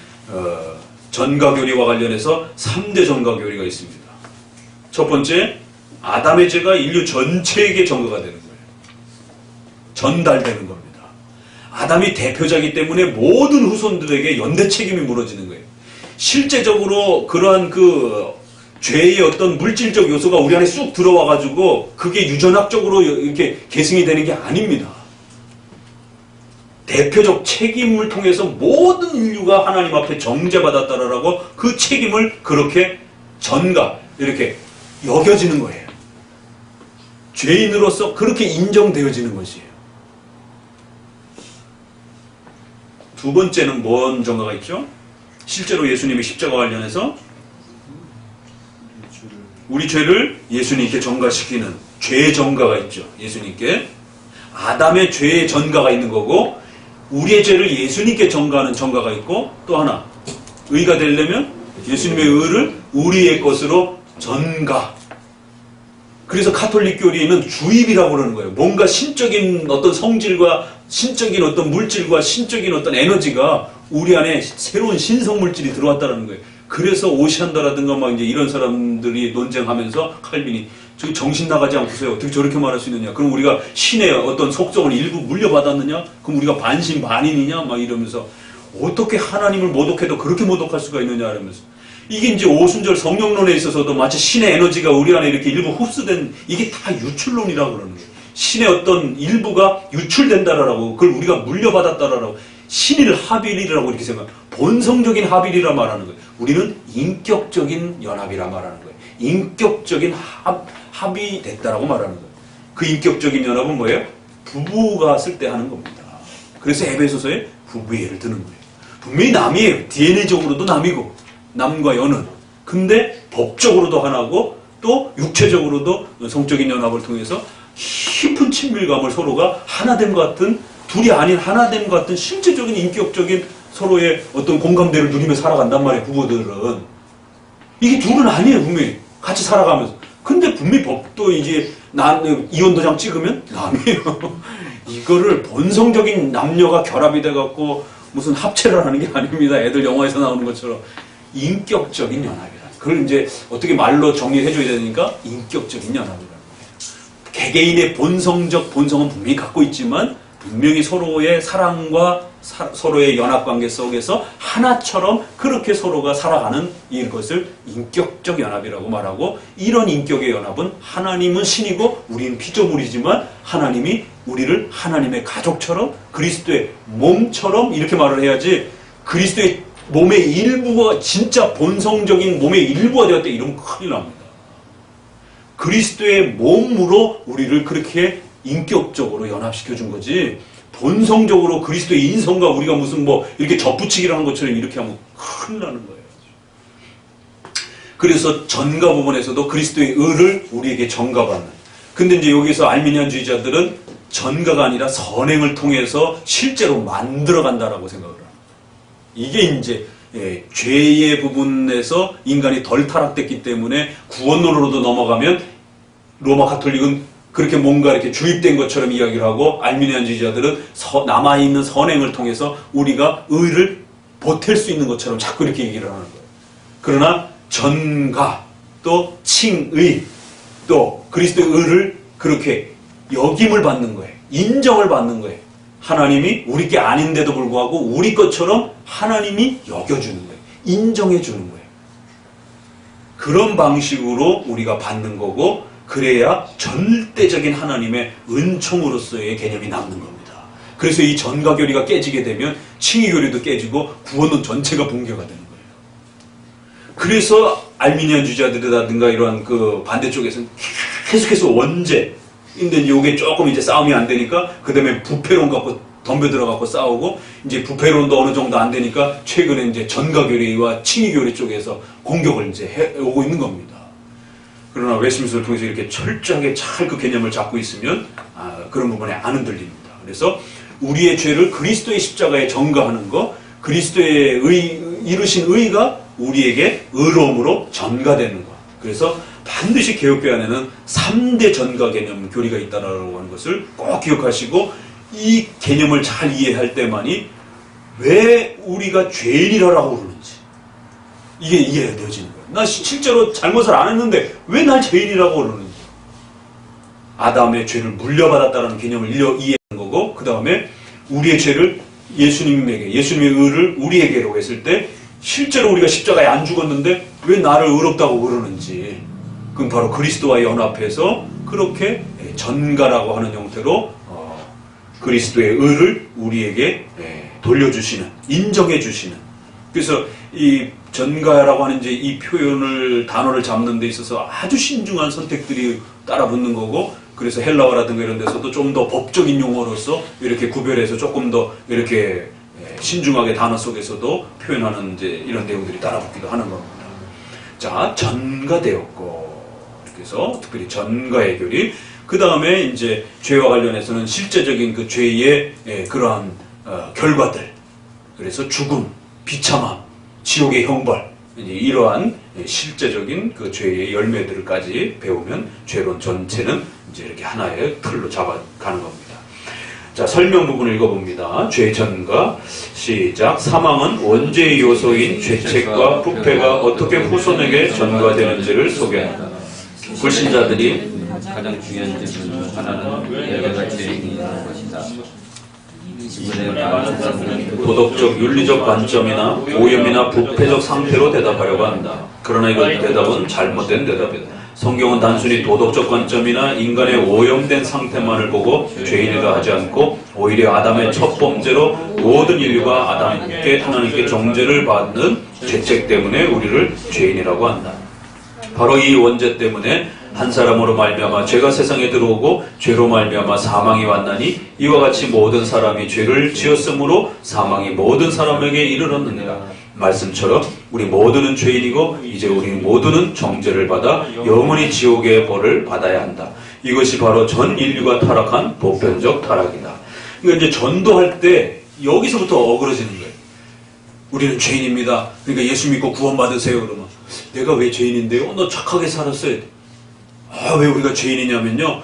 전가교리와 관련해서 3대 전가교리가 있습니다. 첫 번째, 아담의 죄가 인류 전체에게 전가가 되는 거예요. 전달되는 겁니다. 아담이 대표자이기 때문에 모든 후손들에게 연대 책임이 물어지는 거예요. 실제적으로 그러한 그 죄의 어떤 물질적 요소가 우리 안에 쑥 들어와가지고 그게 유전학적으로 이렇게 계승이 되는 게 아닙니다. 대표적 책임을 통해서 모든 인류가 하나님 앞에 정죄받았다라고 그 책임을 그렇게 전가, 이렇게 여겨지는 거예요. 죄인으로서 그렇게 인정되어지는 것이에요. 두 번째는 뭔 전가가 있죠? 실제로 예수님이 십자가 관련해서 우리 죄를 예수님께 전가시키는 죄의 전가가 있죠. 예수님께. 아담의 죄의 전가가 있는 거고, 우리의 죄를 예수님께 전가하는 전가가 있고, 또 하나, 의가 되려면 예수님의 의를 우리의 것으로 전가. 그래서 카톨릭 교리는 주입이라고 그러는 거예요. 뭔가 신적인 어떤 성질과 신적인 어떤 물질과 신적인 어떤 에너지가 우리 안에 새로운 신성물질이 들어왔다는 거예요. 그래서 오시안다라든가 막 이제 이런 사람들이 논쟁하면서 칼빈이 저 정신 나가지 않고서요. 어떻게 저렇게 말할 수 있느냐. 그럼 우리가 신의 어떤 속성을 일부 물려받았느냐? 그럼 우리가 반신반인이냐? 막 이러면서 어떻게 하나님을 모독해도 그렇게 모독할 수가 있느냐? 이러면서 이게 이제 오순절 성령론에 있어서도 마치 신의 에너지가 우리 안에 이렇게 일부 흡수된 이게 다 유출론이라고 그러는 거예요. 신의 어떤 일부가 유출된다라고 그걸 우리가 물려받았다라고 신일 하빌이라고 이렇게 생각해요. 본성적인 하빌이라 말하는 거예요. 우리는 인격적인 연합이라 말하는 거예요. 인격적인 합이 됐다라고 말하는 거예요. 그 인격적인 연합은 뭐예요? 부부가 쓸 때 하는 겁니다. 그래서 에베소서에 부부의 예를 드는 거예요. 분명히 남이에요. DNA적으로도 남이고 남과 여는. 근데 법적으로도 하나고 또 육체적으로도 성적인 연합을 통해서 깊은 친밀감을 서로가 하나됨 같은, 둘이 아닌 하나됨 같은 실제적인 인격적인 서로의 어떤 공감대를 누리며 살아간단 말이에요. 부부들은. 이게 둘은 아니에요. 분명히 같이 살아가면서. 근데 분명히 법도 이제 이혼 도장 찍으면 남이에요. 이거를 본성적인 남녀가 결합이 돼갖고 무슨 합체를 하는 게 아닙니다. 애들 영화에서 나오는 것처럼. 인격적인 연합이라. 그걸 이제 어떻게 말로 정리해줘야 되니까 인격적인 연합이라는 거예요. 개개인의 본성적 본성은 분명히 갖고 있지만 분명히 서로의 사랑과 서로의 연합관계 속에서 하나처럼 그렇게 서로가 살아가는 이것을 인격적 연합이라고 말하고, 이런 인격의 연합은 하나님은 신이고 우리는 피조물이지만 하나님이 우리를 하나님의 가족처럼 그리스도의 몸처럼 이렇게 말을 해야지, 그리스도의 몸의 일부가 진짜 본성적인 몸의 일부가 되었다 이러면 큰일 납니다. 그리스도의 몸으로 우리를 그렇게 인격적으로 연합시켜 준 거지, 본성적으로 그리스도의 인성과 우리가 무슨 뭐 이렇게 접붙이기라는 것처럼 이렇게 하면 큰일 나는 거예요. 그래서 전가 부분에서도 그리스도의 의를 우리에게 전가받는. 근데 이제 여기서 알미니안주의자들은 전가가 아니라 선행을 통해서 실제로 만들어간다라고 생각을 합니다. 이게 이제 죄의 부분에서 인간이 덜 타락됐기 때문에 구원론으로도 넘어가면 로마 가톨릭은 그렇게 뭔가 이렇게 주입된 것처럼 이야기를 하고, 알미니안주의자들은 남아있는 선행을 통해서 우리가 의를 보탤 수 있는 것처럼 자꾸 이렇게 얘기를 하는 거예요. 그러나 전가 또 칭의 또 그리스도의 의를 그렇게 역임을 받는 거예요. 인정을 받는 거예요. 하나님이 우리 게 아닌데도 불구하고 우리 것처럼 하나님이 여겨주는 거예요. 인정해주는 거예요. 그런 방식으로 우리가 받는 거고, 그래야 절대적인 하나님의 은총으로서의 개념이 남는 겁니다. 그래서 이 전가교리가 깨지게 되면 칭의교리도 깨지고 구원론 전체가 붕괴가 되는 거예요. 그래서 알미니안주의자들이라든가 이러한 그 반대쪽에서는 계속해서 원죄, 근데 이제 이게 조금 이제 싸움이 안 되니까 그 다음에 부패론 갖고 덤벼들어 갖고 싸우고, 이제 부패론도 어느 정도 안 되니까 최근에 이제 전가교리와 칭의교리 쪽에서 공격을 이제 해오고 있는 겁니다. 그러나 웨스민스터를 통해서 이렇게 철저하게 잘 그 개념을 잡고 있으면 그런 부분에 안 흔들립니다. 그래서 우리의 죄를 그리스도의 십자가에 전가하는 거, 그리스도의 이루신 의가 우리에게 의로움으로 전가되는 것. 그래서 반드시 개혁교회 안에는 3대 전가 개념 교리가 있다라고 하는 것을 꼭 기억하시고, 이 개념을 잘 이해할 때만이 왜 우리가 죄인이라고 그러는지, 이게 이해되어지는 거예요. 나 실제로 잘못을 안 했는데 왜 날 죄인이라고 그러는지. 아담의 죄를 물려받았다는 개념을 이해하는 거고, 그 다음에 우리의 죄를 예수님의 의를 우리에게로 했을 때 실제로 우리가 십자가에 안 죽었는데 왜 나를 의롭다고 그러는지. 그럼 바로 그리스도와 연합해서 그렇게 전가라고 하는 형태로 그리스도의 의를 우리에게 돌려주시는, 인정해주시는. 그래서 이 전가라고 하는 이제 이 표현을, 단어를 잡는 데 있어서 아주 신중한 선택들이 따라붙는 거고, 그래서 헬라어라든가 이런 데서도 좀 더 법적인 용어로서 이렇게 구별해서 조금 더 이렇게 신중하게 단어 속에서도 표현하는 이제 이런 내용들이 따라붙기도 하는 겁니다. 자, 전가되었고, 그래서 특별히 전가 해결이, 그 다음에 이제 죄와 관련해서는 실제적인 그 죄의 그러한 결과들, 그래서 죽음, 비참함, 지옥의 형벌, 이제 이러한 실제적인 그 죄의 열매들까지 배우면 죄론 전체는 이제 이렇게 하나의 틀로 잡아가는 겁니다. 자, 설명 부분을 읽어봅니다. 죄 전가, 시작. 사망은 원죄의 요소인 죄책과 부패가 어떻게 후손에게 전가되는지를 소개한다. 불신자들이 가장 중요한 질문 중 하나는 내가 죄인이라는 것이다. 도덕적, 윤리적 관점이나 오염이나 부패적 상태로 대답하려고 한다. 그러나 이건 대답은 잘못된 대답이다. 성경은 단순히 도덕적 관점이나 인간의 오염된 상태만을 보고 죄인이라 하지 않고 오히려 아담의 첫 범죄로 모든 인류가 하나님께 정죄를 받는 죄책 때문에 우리를 죄인이라고 한다. 바로 이 원죄 때문에 한 사람으로 말미암아 죄가 세상에 들어오고 죄로 말미암아 사망이 왔나니 이와 같이 모든 사람이 죄를 지었으므로 사망이 모든 사람에게 이르렀느니라. 말씀처럼 우리 모두는 죄인이고 이제 우리 모두는 정죄를 받아 영원히 지옥의 벌을 받아야 한다. 이것이 바로 전 인류가 타락한 보편적 타락이다. 그러니까 이제 전도할 때 여기서부터 어그러지는 거예요. 우리는 죄인입니다. 그러니까 예수 믿고 구원받으세요. 그러면 내가 왜 죄인인데요? 너 착하게 살았어요. 왜 우리가 죄인이냐면요,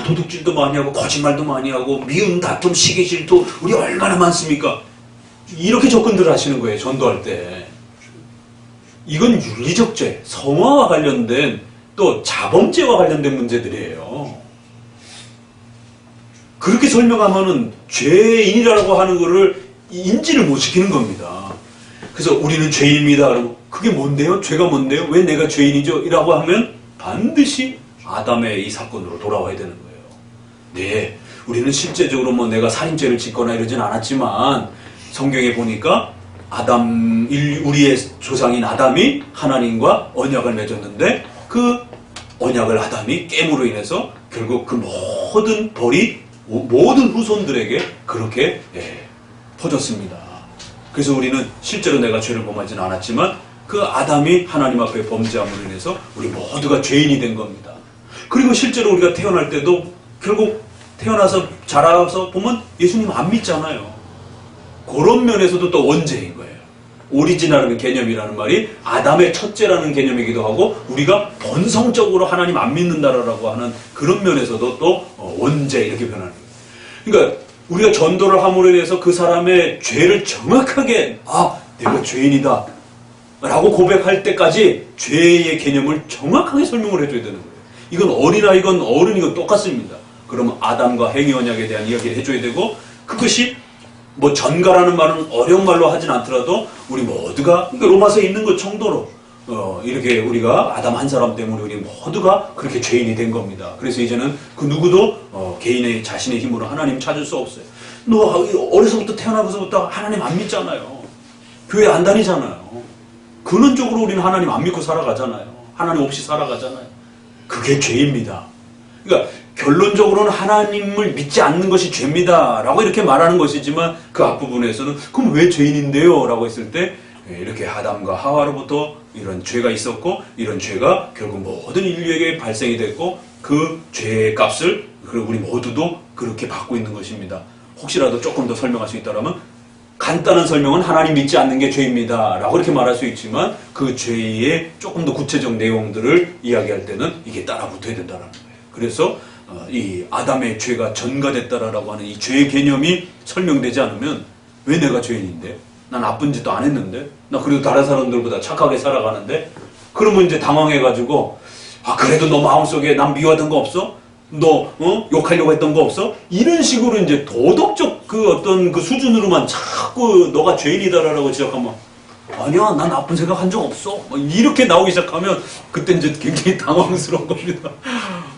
도둑질도 많이 하고 거짓말도 많이 하고 미움, 다툼, 시기, 질투 우리 얼마나 많습니까? 이렇게 접근들 하시는 거예요. 전도할 때. 이건 윤리적 죄, 성화와 관련된 또 자범죄와 관련된 문제들이에요. 그렇게 설명하면은 죄인이라고 하는 거를 인지를 못 시키는 겁니다. 그래서 우리는 죄인입니다. 그러면 그게 뭔데요? 죄가 뭔데요? 왜 내가 죄인이죠? 이라고 하면 반드시 아담의 이 사건으로 돌아와야 되는 거예요. 네, 우리는 실제적으로 뭐 내가 살인죄를 짓거나 이러진 않았지만 성경에 보니까 우리의 조상인 아담이 하나님과 언약을 맺었는데 그 언약을 아담이 깨므로 인해서 결국 그 모든 벌이 모든 후손들에게 그렇게 퍼졌습니다. 그래서 우리는 실제로 내가 죄를 범하지는 않았지만 그 아담이 하나님 앞에 범죄함으로 인해서 우리 모두가 죄인이 된 겁니다. 그리고 실제로 우리가 태어날 때도 결국 태어나서 자라서 보면 예수님 안 믿잖아요. 그런 면에서도 또 원죄인 거예요. 오리지널이라는 개념이라는 말이 아담의 첫째라는 개념이기도 하고 우리가 본성적으로 하나님 안 믿는다라고 하는 그런 면에서도 또 원죄 이렇게 변하는 거예요. 그러니까 우리가 전도를 함으로 인해서 그 사람의 죄를 정확하게 내가 죄인이다 라고 고백할 때까지 죄의 개념을 정확하게 설명을 해줘야 되는 거예요. 이건 어린아이건 어른이건 똑같습니다. 그러면 아담과 행위 언약에 대한 이야기를 해줘야 되고 그것이 뭐 전가라는 말은 어려운 말로 하진 않더라도 우리 모두가 그러니까 로마서에 있는 것 정도로 이렇게 우리가 아담 한 사람 때문에 우리 모두가 그렇게 죄인이 된 겁니다. 그래서 이제는 그 누구도 개인의 자신의 힘으로 하나님 찾을 수 없어요. 너 어려서부터 태어나고서부터 하나님 안 믿잖아요. 교회 안 다니잖아요. 근원적으로 우리는 하나님 안 믿고 살아가잖아요. 하나님 없이 살아가잖아요. 그게 죄입니다. 그러니까 결론적으로는 하나님을 믿지 않는 것이 죄입니다 라고 이렇게 말하는 것이지만 그 앞부분에서는 그럼 왜 죄인인데요? 라고 했을 때 이렇게 아담과 하와로부터 이런 죄가 있었고 이런 죄가 결국 모든 인류에게 발생이 됐고 그 죄의 값을 우리 모두도 그렇게 받고 있는 것입니다. 혹시라도 조금 더 설명할 수 있다면 간단한 설명은 하나님 믿지 않는 게 죄입니다 라고 이렇게 말할 수 있지만 그 죄의 조금 더 구체적 내용들을 이야기할 때는 이게 따라 붙어야 된다는 거예요. 그래서 이 아담의 죄가 전가됐다라고 하는 이 죄의 개념이 설명되지 않으면 왜 내가 죄인인데? 나 나쁜 짓도 안 했는데? 나 그래도 다른 사람들보다 착하게 살아가는데? 그러면 이제 당황해가지고, 아, 그래도 너 마음속에 난 미워하던 거 없어? 너, 욕하려고 했던 거 없어? 이런 식으로 이제 도덕적 그 어떤 그 수준으로만 자꾸 너가 죄인이다라고 지적하면, 아니야, 난 나쁜 생각 한 적 없어. 이렇게 나오기 시작하면, 그때 이제 굉장히 당황스러운 겁니다.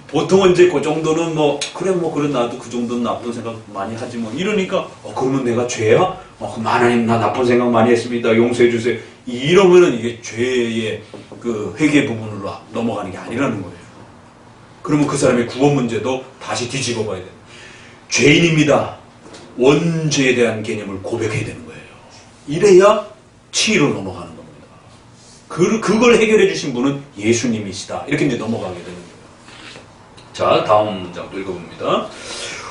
보통은 이제 그 정도는 그래, 나도 그 정도는 나쁜 생각 많이 하지 뭐. 이러니까, 그러면 내가 죄야? 그럼 하나님, 나 나쁜 생각 많이 했습니다. 용서해 주세요. 이러면은 이게 죄의 그 회개 부분으로 넘어가는 게 아니라는 거예요. 그러면 그 사람의 구원 문제도 다시 뒤집어 봐야 돼요. 죄인입니다. 원죄에 대한 개념을 고백해야 되는 거예요. 이래야 칭의로 넘어가는 겁니다. 그걸 해결해 주신 분은 예수님이시다. 이렇게 이제 넘어가게 되는 거예요. 자, 다음 문장 또 읽어봅니다.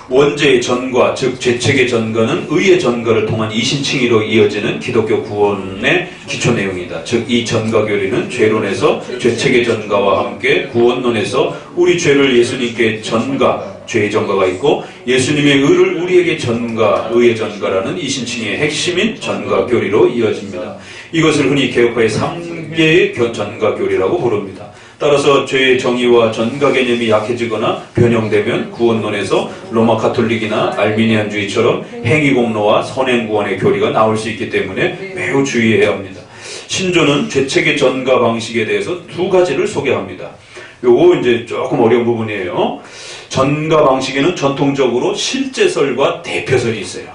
원죄의 전과, 즉 죄책의 전가는 의의 전가를 통한 이신칭의로 이어지는 기독교 구원의 기초 내용이다. 즉 이 전가 교리는 죄론에서 죄책의 전가와 함께 구원론에서 우리 죄를 예수님께 전가, 죄의 전가가 있고 예수님의 의를 우리에게 전가, 의의 전가라는 이신칭의의 핵심인 전가 교리로 이어집니다. 이것을 흔히 개혁파의 3개의 전가 교리라고 부릅니다. 따라서 죄의 정의와 전가 개념이 약해지거나 변형되면 구원론에서 로마 카톨릭이나 알미니안주의처럼 행위공로와 선행구원의 교리가 나올 수 있기 때문에 매우 주의해야 합니다. 신조는 죄책의 전가 방식에 대해서 두 가지를 소개합니다. 요거 이제 조금 어려운 부분이에요. 전가 방식에는 전통적으로 실제설과 대표설이 있어요.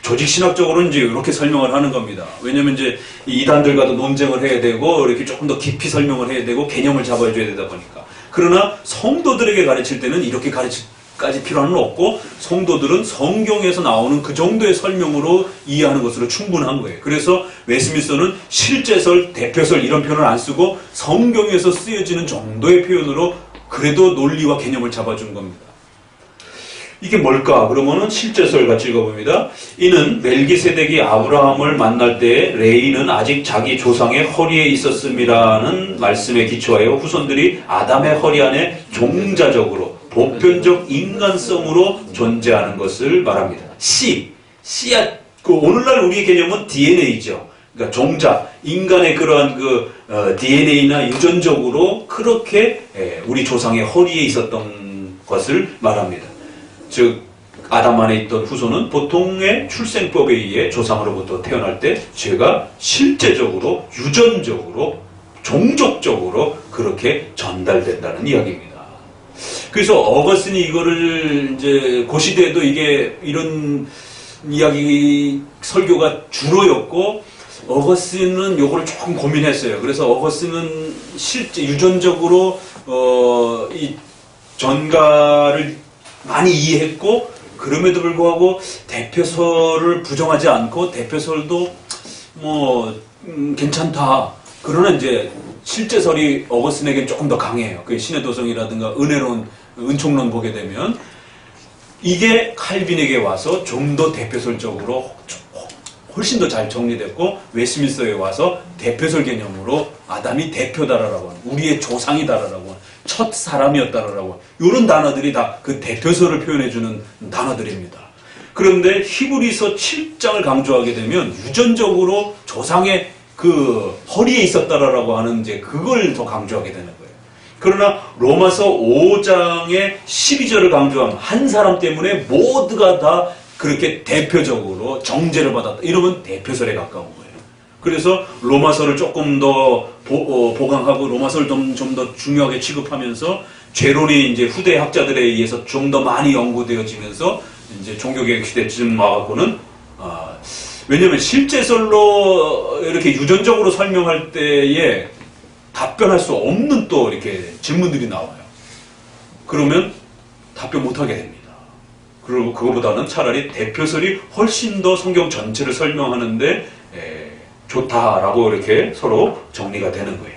조직신학적으로는 이제 이렇게 설명을 하는 겁니다. 왜냐면 이제 이단들과도 논쟁을 해야 되고, 이렇게 조금 더 깊이 설명을 해야 되고, 개념을 잡아줘야 되다 보니까. 그러나 성도들에게 가르칠 때는 이렇게 가르칠까지 필요는 없고, 성도들은 성경에서 나오는 그 정도의 설명으로 이해하는 것으로 충분한 거예요. 그래서 웨스민스터는 실제설, 대표설 이런 표현을 안 쓰고, 성경에서 쓰여지는 정도의 표현으로 그래도 논리와 개념을 잡아준 겁니다. 이게 뭘까? 그러면은 실제설 같이 읽어봅니다. 이는 멜기세덱이 아브라함을 만날 때 레이는 아직 자기 조상의 허리에 있었음이라는 말씀에 기초하여 후손들이 아담의 허리 안에 종자적으로 보편적 인간성으로 존재하는 것을 말합니다. 씨앗, 오늘날 우리의 개념은 DNA죠. 그러니까 종자, 인간의 그러한 DNA나 유전적으로 그렇게 우리 조상의 허리에 있었던 것을 말합니다. 즉 아담 안에 있던 후손은 보통의 출생법에 의해 조상으로부터 태어날 때 죄가 실제적으로, 유전적으로, 종족적으로 그렇게 전달된다는 이야기입니다. 그래서 어거스틴이 이거를 이제 고시대에도 이게 이런 이야기 설교가 주로였고, 어거스틴은 요거를 조금 고민했어요. 그래서 어거스틴은 실제 유전적으로 이 전가를 많이 이해했고, 그럼에도 불구하고 대표설을 부정하지 않고 대표설도 괜찮다. 그러나 이제 실제설이 어거스틴에게는 조금 더 강해요. 그 신의 도성이라든가 은혜론, 은총론 보게 되면 이게 칼빈에게 와서 좀 더 대표설적으로 훨씬 더 잘 정리됐고, 웨스민스터에 와서 대표설 개념으로 아담이 대표다라고 하는, 우리의 조상이다라고 하는, 첫 사람이었다라고, 이런 단어들이 다 그 대표설을 표현해주는 단어들입니다. 그런데 히브리서 7장을 강조하게 되면 유전적으로 조상의 그 허리에 있었다라고 하는 이제 그걸 더 강조하게 되는 거예요. 그러나 로마서 5장의 12절을 강조하면 한 사람 때문에 모두가 다 그렇게 대표적으로 정죄를 받았다. 이러면 대표설에 가까운 거예요. 그래서 로마서를 조금 더 보강하고 로마서를 좀 더 중요하게 취급하면서 죄론이 이제 후대 학자들에 의해서 좀 더 많이 연구되어지면서 이제 종교개혁 시대쯤 와갖고는 왜냐면 실제설로 이렇게 유전적으로 설명할 때에 답변할 수 없는 또 이렇게 질문들이 나와요. 그러면 답변 못하게 됩니다. 그리고 그거보다는 차라리 대표설이 훨씬 더 성경 전체를 설명하는데 좋다라고 이렇게 서로 정리가 되는 거예요.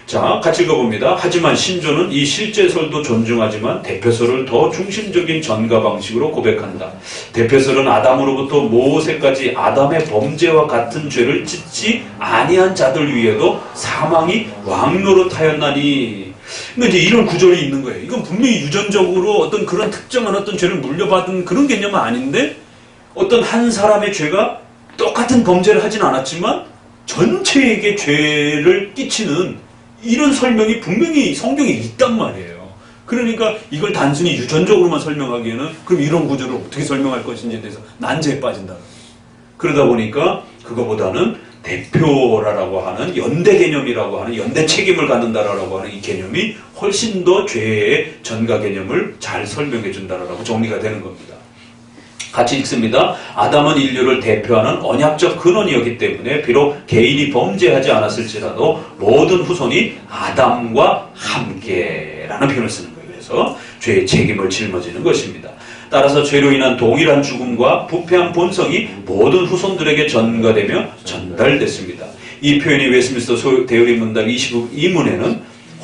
자, 같이 읽어봅니다. 하지만 신조는 이 실제설도 존중하지만 대표설을 더 중심적인 전가 방식으로 고백한다. 대표설은 아담으로부터 모세까지 아담의 범죄와 같은 죄를 짓지 아니한 자들 위에도 사망이 왕노릇하였나니. 근데 이제 이런 구절이 있는 거예요. 이건 분명히 유전적으로 어떤 그런 특정한 어떤 죄를 물려받은 그런 개념은 아닌데, 어떤 한 사람의 죄가 똑같은 범죄를 하진 않았지만 전체에게 죄를 끼치는 이런 설명이 분명히 성경에 있단 말이에요. 그러니까 이걸 단순히 유전적으로만 설명하기에는 그럼 이런 구조를 어떻게 설명할 것인지에 대해서 난제에 빠진다. 그러다 보니까 그거보다는 대표라고 하는 연대 개념이라고 하는 연대 책임을 갖는다라고 하는 이 개념이 훨씬 더 죄의 전가 개념을 잘 설명해 준다라고 정리가 되는 겁니다. 같이 읽습니다. 아담은 인류를 대표하는 언약적 근원이었기 때문에 비록 개인이 범죄하지 않았을지라도 모든 후손이 아담과 함께라는 표현을 쓰는 거예요. 그래서 죄의 책임을 짊어지는 것입니다. 따라서 죄로 인한 동일한 죽음과 부패한 본성이 모든 후손들에게 전가되며 전달됐습니다. 이 표현이 웨스민스터 대의리 문답 22문에는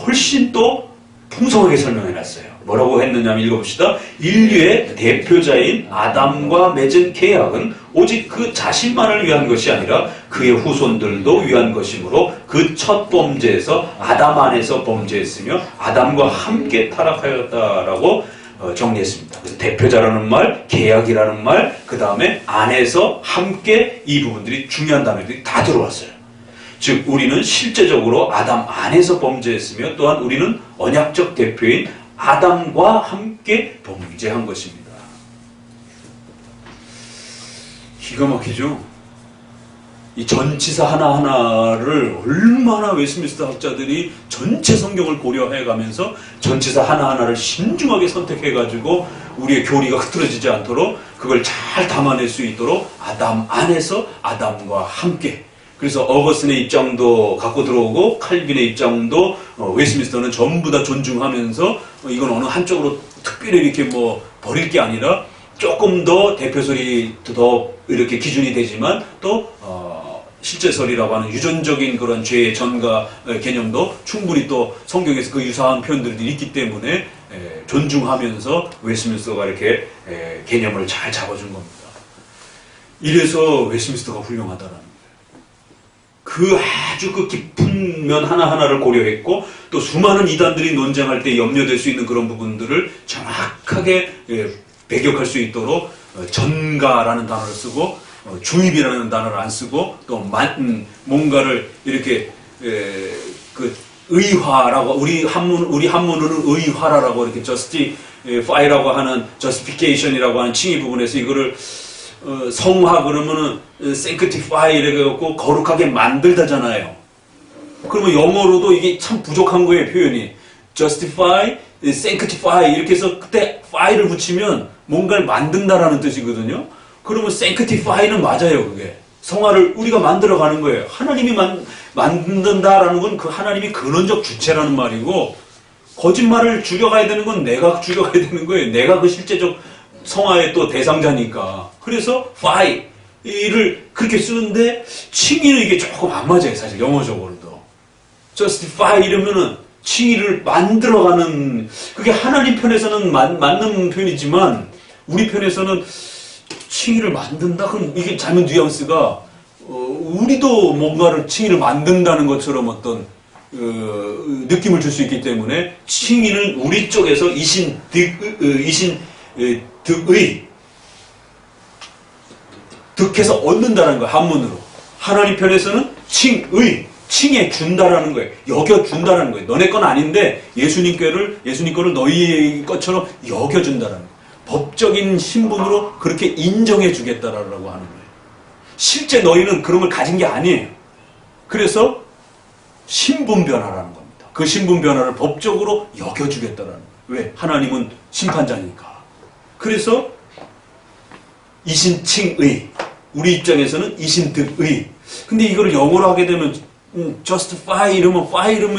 훨씬 또 풍성하게 설명해놨어요. 뭐라고 했느냐 읽어봅시다. 인류의 대표자인 아담과 맺은 계약은 오직 그 자신만을 위한 것이 아니라 그의 후손들도 위한 것이므로 그 첫 범죄에서 아담 안에서 범죄했으며 아담과 함께 타락하였다라고 정리했습니다. 그래서 대표자라는 말, 계약이라는 말, 그 다음에 안에서 함께 이 부분들이 중요한 단어들이 다 들어왔어요. 즉 우리는 실제적으로 아담 안에서 범죄했으며 또한 우리는 언약적 대표인 아담과 함께 범죄한 것입니다. 기가 막히죠? 이 전치사 하나하나를 얼마나 웨스민스터 학자들이 전체 성경을 고려해가면서 전치사 하나하나를 신중하게 선택해가지고 우리의 교리가 흐트러지지 않도록 그걸 잘 담아낼 수 있도록 아담 안에서 아담과 함께. 그래서 어거스틴의 입장도 갖고 들어오고 칼빈의 입장도 웨스민스터는 전부 다 존중하면서 이건 어느 한쪽으로 특별히 이렇게 뭐 버릴 게 아니라 조금 더 대표설이 더 이렇게 기준이 되지만 또 실제설이라고 하는 유전적인 그런 죄의 전가 개념도 충분히 또 성경에서 그 유사한 표현들이 있기 때문에 존중하면서 웨스민스터가 이렇게 개념을 잘 잡아준 겁니다. 이래서 웨스민스터가 훌륭하다라는 거예요. 그 아주 그 깊은 면 하나하나를 고려했고 또 수많은 이단들이 논쟁할 때 염려될 수 있는 그런 부분들을 정확하게 배격할 수 있도록 전가라는 단어를 쓰고 주입이라는 단어를 안 쓰고 또 뭔가를 이렇게 그 의화라고 우리 한문으로는 의화라고 이렇게 justify라고 하는 justification이라고 하는 칭의 부분에서 이거를 성화 그러면은 sanctify 이렇게 갖고 거룩하게 만들다잖아요. 그러면 영어로도 이게 참 부족한 거예요, 표현이. justify, sanctify 이렇게 해서 그때 fi를 붙이면 뭔가를 만든다라는 뜻이거든요. 그러면 sanctify는 맞아요, 그게. 성화를 우리가 만들어가는 거예요. 하나님이 만든다라는 건 그 하나님이 근원적 주체라는 말이고 거짓말을 죽여가야 되는 건 내가 죽여가야 되는 거예요. 내가 그 실제적 성화의 또 대상자니까. 그래서 fi를 그렇게 쓰는데 칭의는 이게 조금 안 맞아요, 사실 영어적으로도. justify 이러면은 칭의를 만들어가는 그게 하나님 편에서는 맞는 표현이지만 우리 편에서는 칭의를 만든다? 그럼 이게 잘못 뉘앙스가 우리도 뭔가를 칭의를 만든다는 것처럼 어떤 느낌을 줄 수 있기 때문에 칭의는 우리 쪽에서 득해서 얻는다는 거예요. 한문으로. 하나님 편에서는 칭해 준다라는 거예요. 여겨준다라는 거예요. 너네 건 아닌데 예수님 거를 너희 것처럼 여겨준다라는 거예요. 법적인 신분으로 그렇게 인정해 주겠다라고 하는 거예요. 실제 너희는 그런 걸 가진 게 아니에요. 그래서 신분 변화라는 겁니다. 그 신분 변화를 법적으로 여겨주겠다라는 거예요. 왜? 하나님은 심판자니까. 그래서 이신칭의, 우리 입장에서는 이신득의. 근데 이거를 영어로 하게 되면 justify 이러면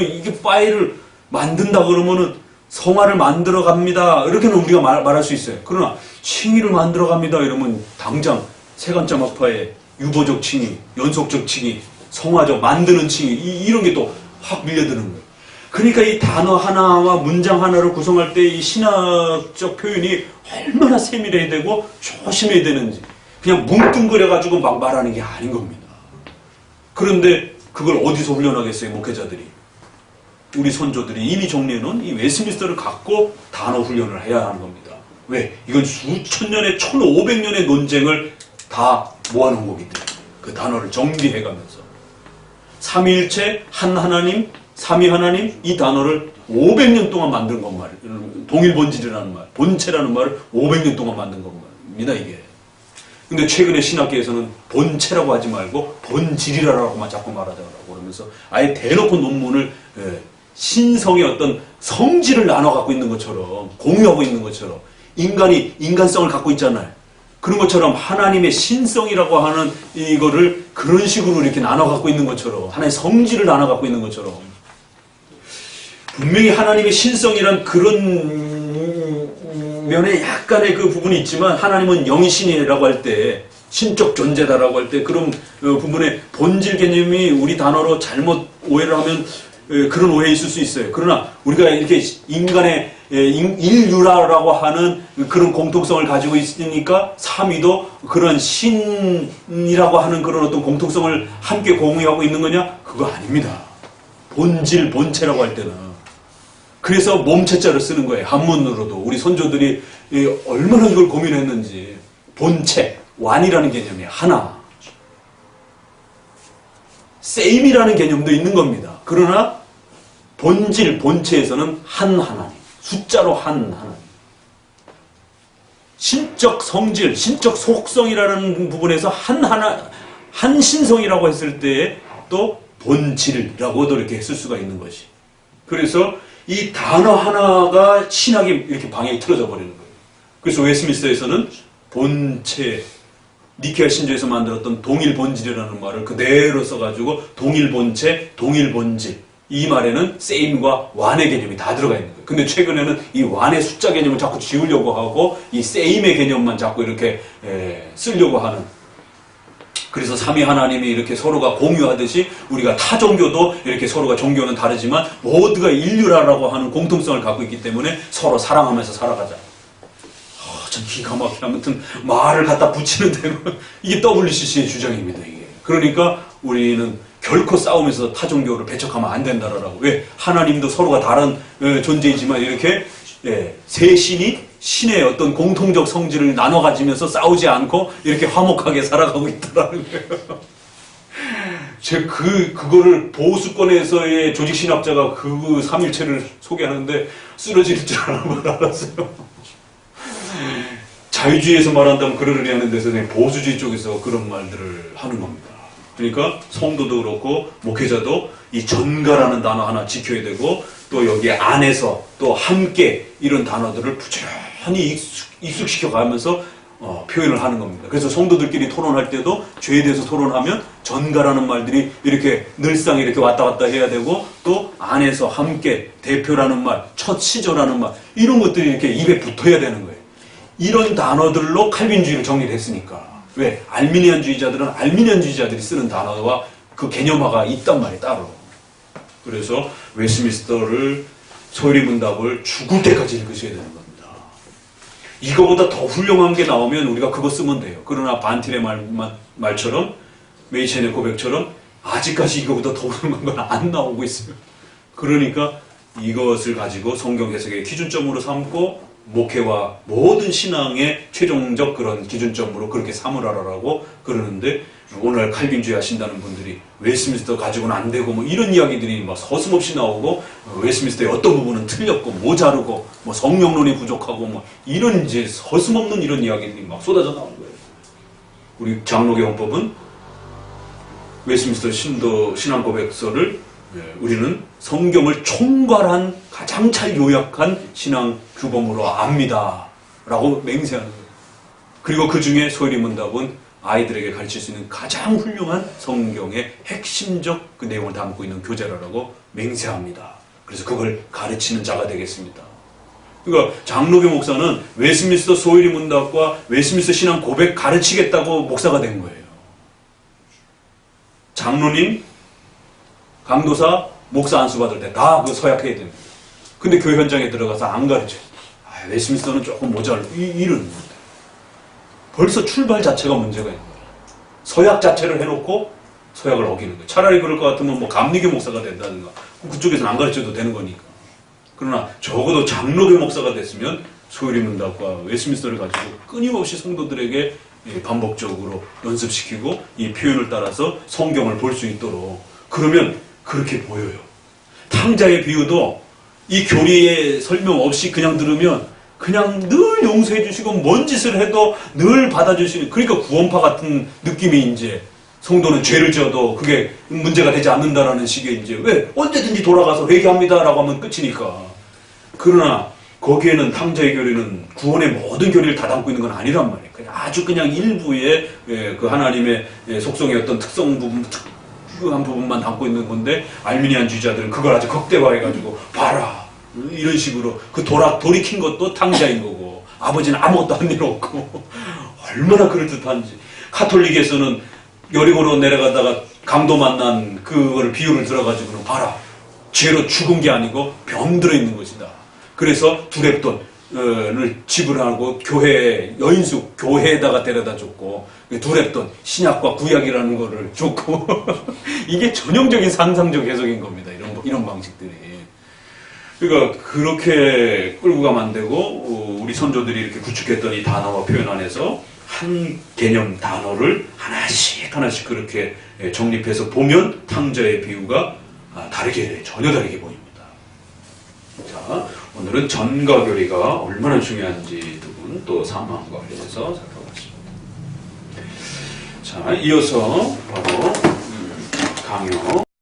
이게 file을 만든다 그러면은 성화를 만들어 갑니다. 이렇게는 우리가 말할 수 있어요. 그러나 칭의를 만들어 갑니다. 이러면 당장 세간점 학파의 유보적 칭의, 연속적 칭의, 성화적 만드는 칭의 이런 게 또 확 밀려드는 거예요. 그러니까 이 단어 하나와 문장 하나를 구성할 때 이 신학적 표현이 얼마나 세밀해야 되고 조심해야 되는지 그냥 뭉뚱그려가지고 막 말하는 게 아닌 겁니다. 그런데 그걸 어디서 훈련하겠어요, 목회자들이. 우리 선조들이 이미 정리해놓은 이 웨스민스터를 갖고 단어 훈련을 해야 하는 겁니다. 왜? 이건 수천 년의 1500년의 논쟁을 다 모아놓은 거기 때문에. 그 단어를 정비해가면서 삼위일체, 한 하나님, 삼위 하나님 이 단어를 500년 동안 만든 것 말이에요. 동일본질이라는 말, 본체라는 말을 500년 동안 만든 겁니다. 이게. 근데 최근에 신학계에서는 본체라고 하지 말고 본질이라고만 자꾸 말하자고 그러면서 아예 대놓고 논문을 신성의 어떤 성질을 나눠 갖고 있는 것처럼 공유하고 있는 것처럼 인간이 인간성을 갖고 있잖아요. 그런 것처럼 하나님의 신성이라고 하는 이거를 그런 식으로 이렇게 나눠 갖고 있는 것처럼 하나의 성질을 나눠 갖고 있는 것처럼 분명히 하나님의 신성이란 그런 면에 약간의 그 부분이 있지만 하나님은 영신이라고 할 때 신적 존재다라고 할 때 그런 부분의 본질 개념이 우리 단어로 잘못 오해를 하면 그런 오해 있을 수 있어요. 그러나 우리가 이렇게 인간의 인류라고 하는 그런 공통성을 가지고 있으니까 삼위도 그런 신이라고 하는 그런 어떤 공통성을 함께 공유하고 있는 거냐? 그거 아닙니다. 본질, 본체라고 할 때는. 그래서 몸체자를 쓰는 거예요. 한문으로도. 우리 선조들이 얼마나 이걸 고민했는지. 본체, 완이라는 개념이 하나. 세임이라는 개념도 있는 겁니다. 그러나 본질, 본체에서는 한 하나님. 숫자로 한 하나님. 신적 성질, 신적 속성이라는 부분에서 한 신성이라고 했을 때에 또 본질이라고도 이렇게 쓸 수가 있는 것이. 그래서 이 단어 하나가 신학이 이렇게 방향이 틀어져 버리는 거예요. 그래서 웨스민스터에서는 본체, 니케아 신조에서 만들었던 동일본질이라는 말을 그대로 써가지고 동일본체, 동일본질. 이 말에는 세임과 완의 개념이 다 들어가 있는 거예요. 근데 최근에는 이 완의 숫자 개념을 자꾸 지우려고 하고 이 세임의 개념만 자꾸 이렇게 쓰려고 하는. 그래서 삼위 하나님이 이렇게 서로가 공유하듯이 우리가 타 종교도 이렇게 서로가 종교는 다르지만 모두가 인류라고 하는 공통성을 갖고 있기 때문에 서로 사랑하면서 살아가자. 참 기가 막히게 아무튼 말을 갖다 붙이는 대로 이게 WCC의 주장입니다. 이게. 그러니까 우리는 결코 싸우면서 타 종교를 배척하면 안 된다라고. 왜? 하나님도 서로가 다른 존재이지만 이렇게 세 신이 신의 어떤 공통적 성질을 나눠 가지면서 싸우지 않고 이렇게 화목하게 살아가고 있다라는 거예요. 제가 그거를 보수권에서의 조직신학자가 그 삼일체를 소개하는데 쓰러질 줄 알았어요. 자유주의에서 말한다면 그러려니 하는 데서 보수주의 쪽에서 그런 말들을 하는 겁니다. 그러니까 성도도 그렇고 목회자도 이 전가라는 단어 하나 지켜야 되고 또 여기 안에서 또 함께 이런 단어들을 부지런히 익숙시켜 가면서 표현을 하는 겁니다. 그래서 성도들끼리 토론할 때도 죄에 대해서 토론하면 전가라는 말들이 이렇게 늘상 이렇게 왔다 갔다 해야 되고 또 안에서 함께 대표라는 말, 첫 시조라는 말 이런 것들이 이렇게 입에 붙어야 되는 거예요. 이런 단어들로 칼빈주의를 정리를 했으니까. 왜? 알미니안주의자들은 알미니안주의자들이 쓰는 단어와 그 개념화가 있단 말이에요, 따로. 그래서 웨스민스터를 소요리 문답을 죽을 때까지 읽으셔야 되는 겁니다. 이거보다 더 훌륭한 게 나오면 우리가 그거 쓰면 돼요. 그러나 반틸의 말처럼 메이첸의 고백처럼 아직까지 이거보다 더 훌륭한 건 안 나오고 있어요. 그러니까 이것을 가지고 성경 해석의 기준점으로 삼고 목회와 모든 신앙의 최종적 그런 기준점으로 그렇게 삼으라라고 그러는데 오늘 칼빈주의 하신다는 분들이 웨스민스터 가지고는 안 되고 뭐 이런 이야기들이 막 서슴없이 나오고 웨스민스터의 어떤 부분은 틀렸고 모자르고 뭐 성령론이 부족하고 뭐 이런 이제 서슴없는 이런 이야기들이 막 쏟아져 나오는 거예요. 우리 장로교 헌법은 웨스민스터 신앙 고백서를 우리는 성경을 총괄한 가장 잘 요약한 신앙 규범으로 압니다. 라고 맹세하는 거예요. 그리고 그 중에 소요리 문답은 아이들에게 가르칠 수 있는 가장 훌륭한 성경의 핵심적 그 내용을 담고 있는 교재라고 맹세합니다. 그래서 그걸 가르치는 자가 되겠습니다. 그러니까 장로교 목사는 웨스민스터 소요리 문답과 웨스민스터 신앙 고백 가르치겠다고 목사가 된 거예요. 장로님, 강도사, 목사 안수 받을 때 다 그 서약해야 됩니다. 근데 교회 현장에 들어가서 안 가르쳐요. 웨스민스터는 조금 모자라. 이런 겁니다. 벌써 출발 자체가 문제가 있는 거예요. 서약 자체를 해놓고 서약을 어기는 거예요. 차라리 그럴 것 같으면 뭐 감리교 목사가 된다든가 그쪽에서는 안 가르쳐도 되는 거니까. 그러나 적어도 장로교 목사가 됐으면 소요리 문답과 웨스민스터를 가지고 끊임없이 성도들에게 반복적으로 연습시키고 이 표현을 따라서 성경을 볼 수 있도록 그러면 그렇게 보여요. 탕자의 비유도 이 교리의 설명 없이 그냥 들으면 그냥 늘 용서해 주시고 뭔 짓을 해도 늘 받아주시는 그러니까 구원파 같은 느낌이 이제 성도는 죄를 지어도 그게 문제가 되지 않는다라는 식의 이제 왜 언제든지 돌아가서 회개합니다라고 하면 끝이니까. 그러나 거기에는 탕자의 교리는 구원의 모든 교리를 다 담고 있는 건 아니란 말이에요. 그냥 아주 그냥 일부의 그 하나님의 속성의 어떤 특성 부분, 특유한 부분만 담고 있는 건데 알미니안 주의자들은 그걸 아주 극대화해가지고 봐라 이런 식으로 그 돌이킨 것도 탕자인 거고 아버지는 아무것도 한 일 없고 얼마나 그럴듯한지. 카톨릭에서는 여리고로 내려가다가 강도 만난 그걸 비유를 들어가지고는 봐라 죄로 죽은 게 아니고 병들어 있는 것이다. 그래서 두렙돈을 지불하고 교회 여인숙 교회에다가 데려다 줬고 두렙돈 신약과 구약이라는 거를 줬고 이게 전형적인 상상적 해석인 겁니다. 이런 방식들이. 그러니까 그렇게 끌고 가면 안 되고 우리 선조들이 이렇게 구축했던 이 단어와 표현 안에서 한 개념 단어를 하나씩 그렇게 정립해서 보면 탕자의 비유가 전혀 다르게 보입니다. 자, 오늘은 전과 교리가 얼마나 중요한지 두 분 또 사망과 관련해서 살펴봤습니다. 자, 이어서 바로 강요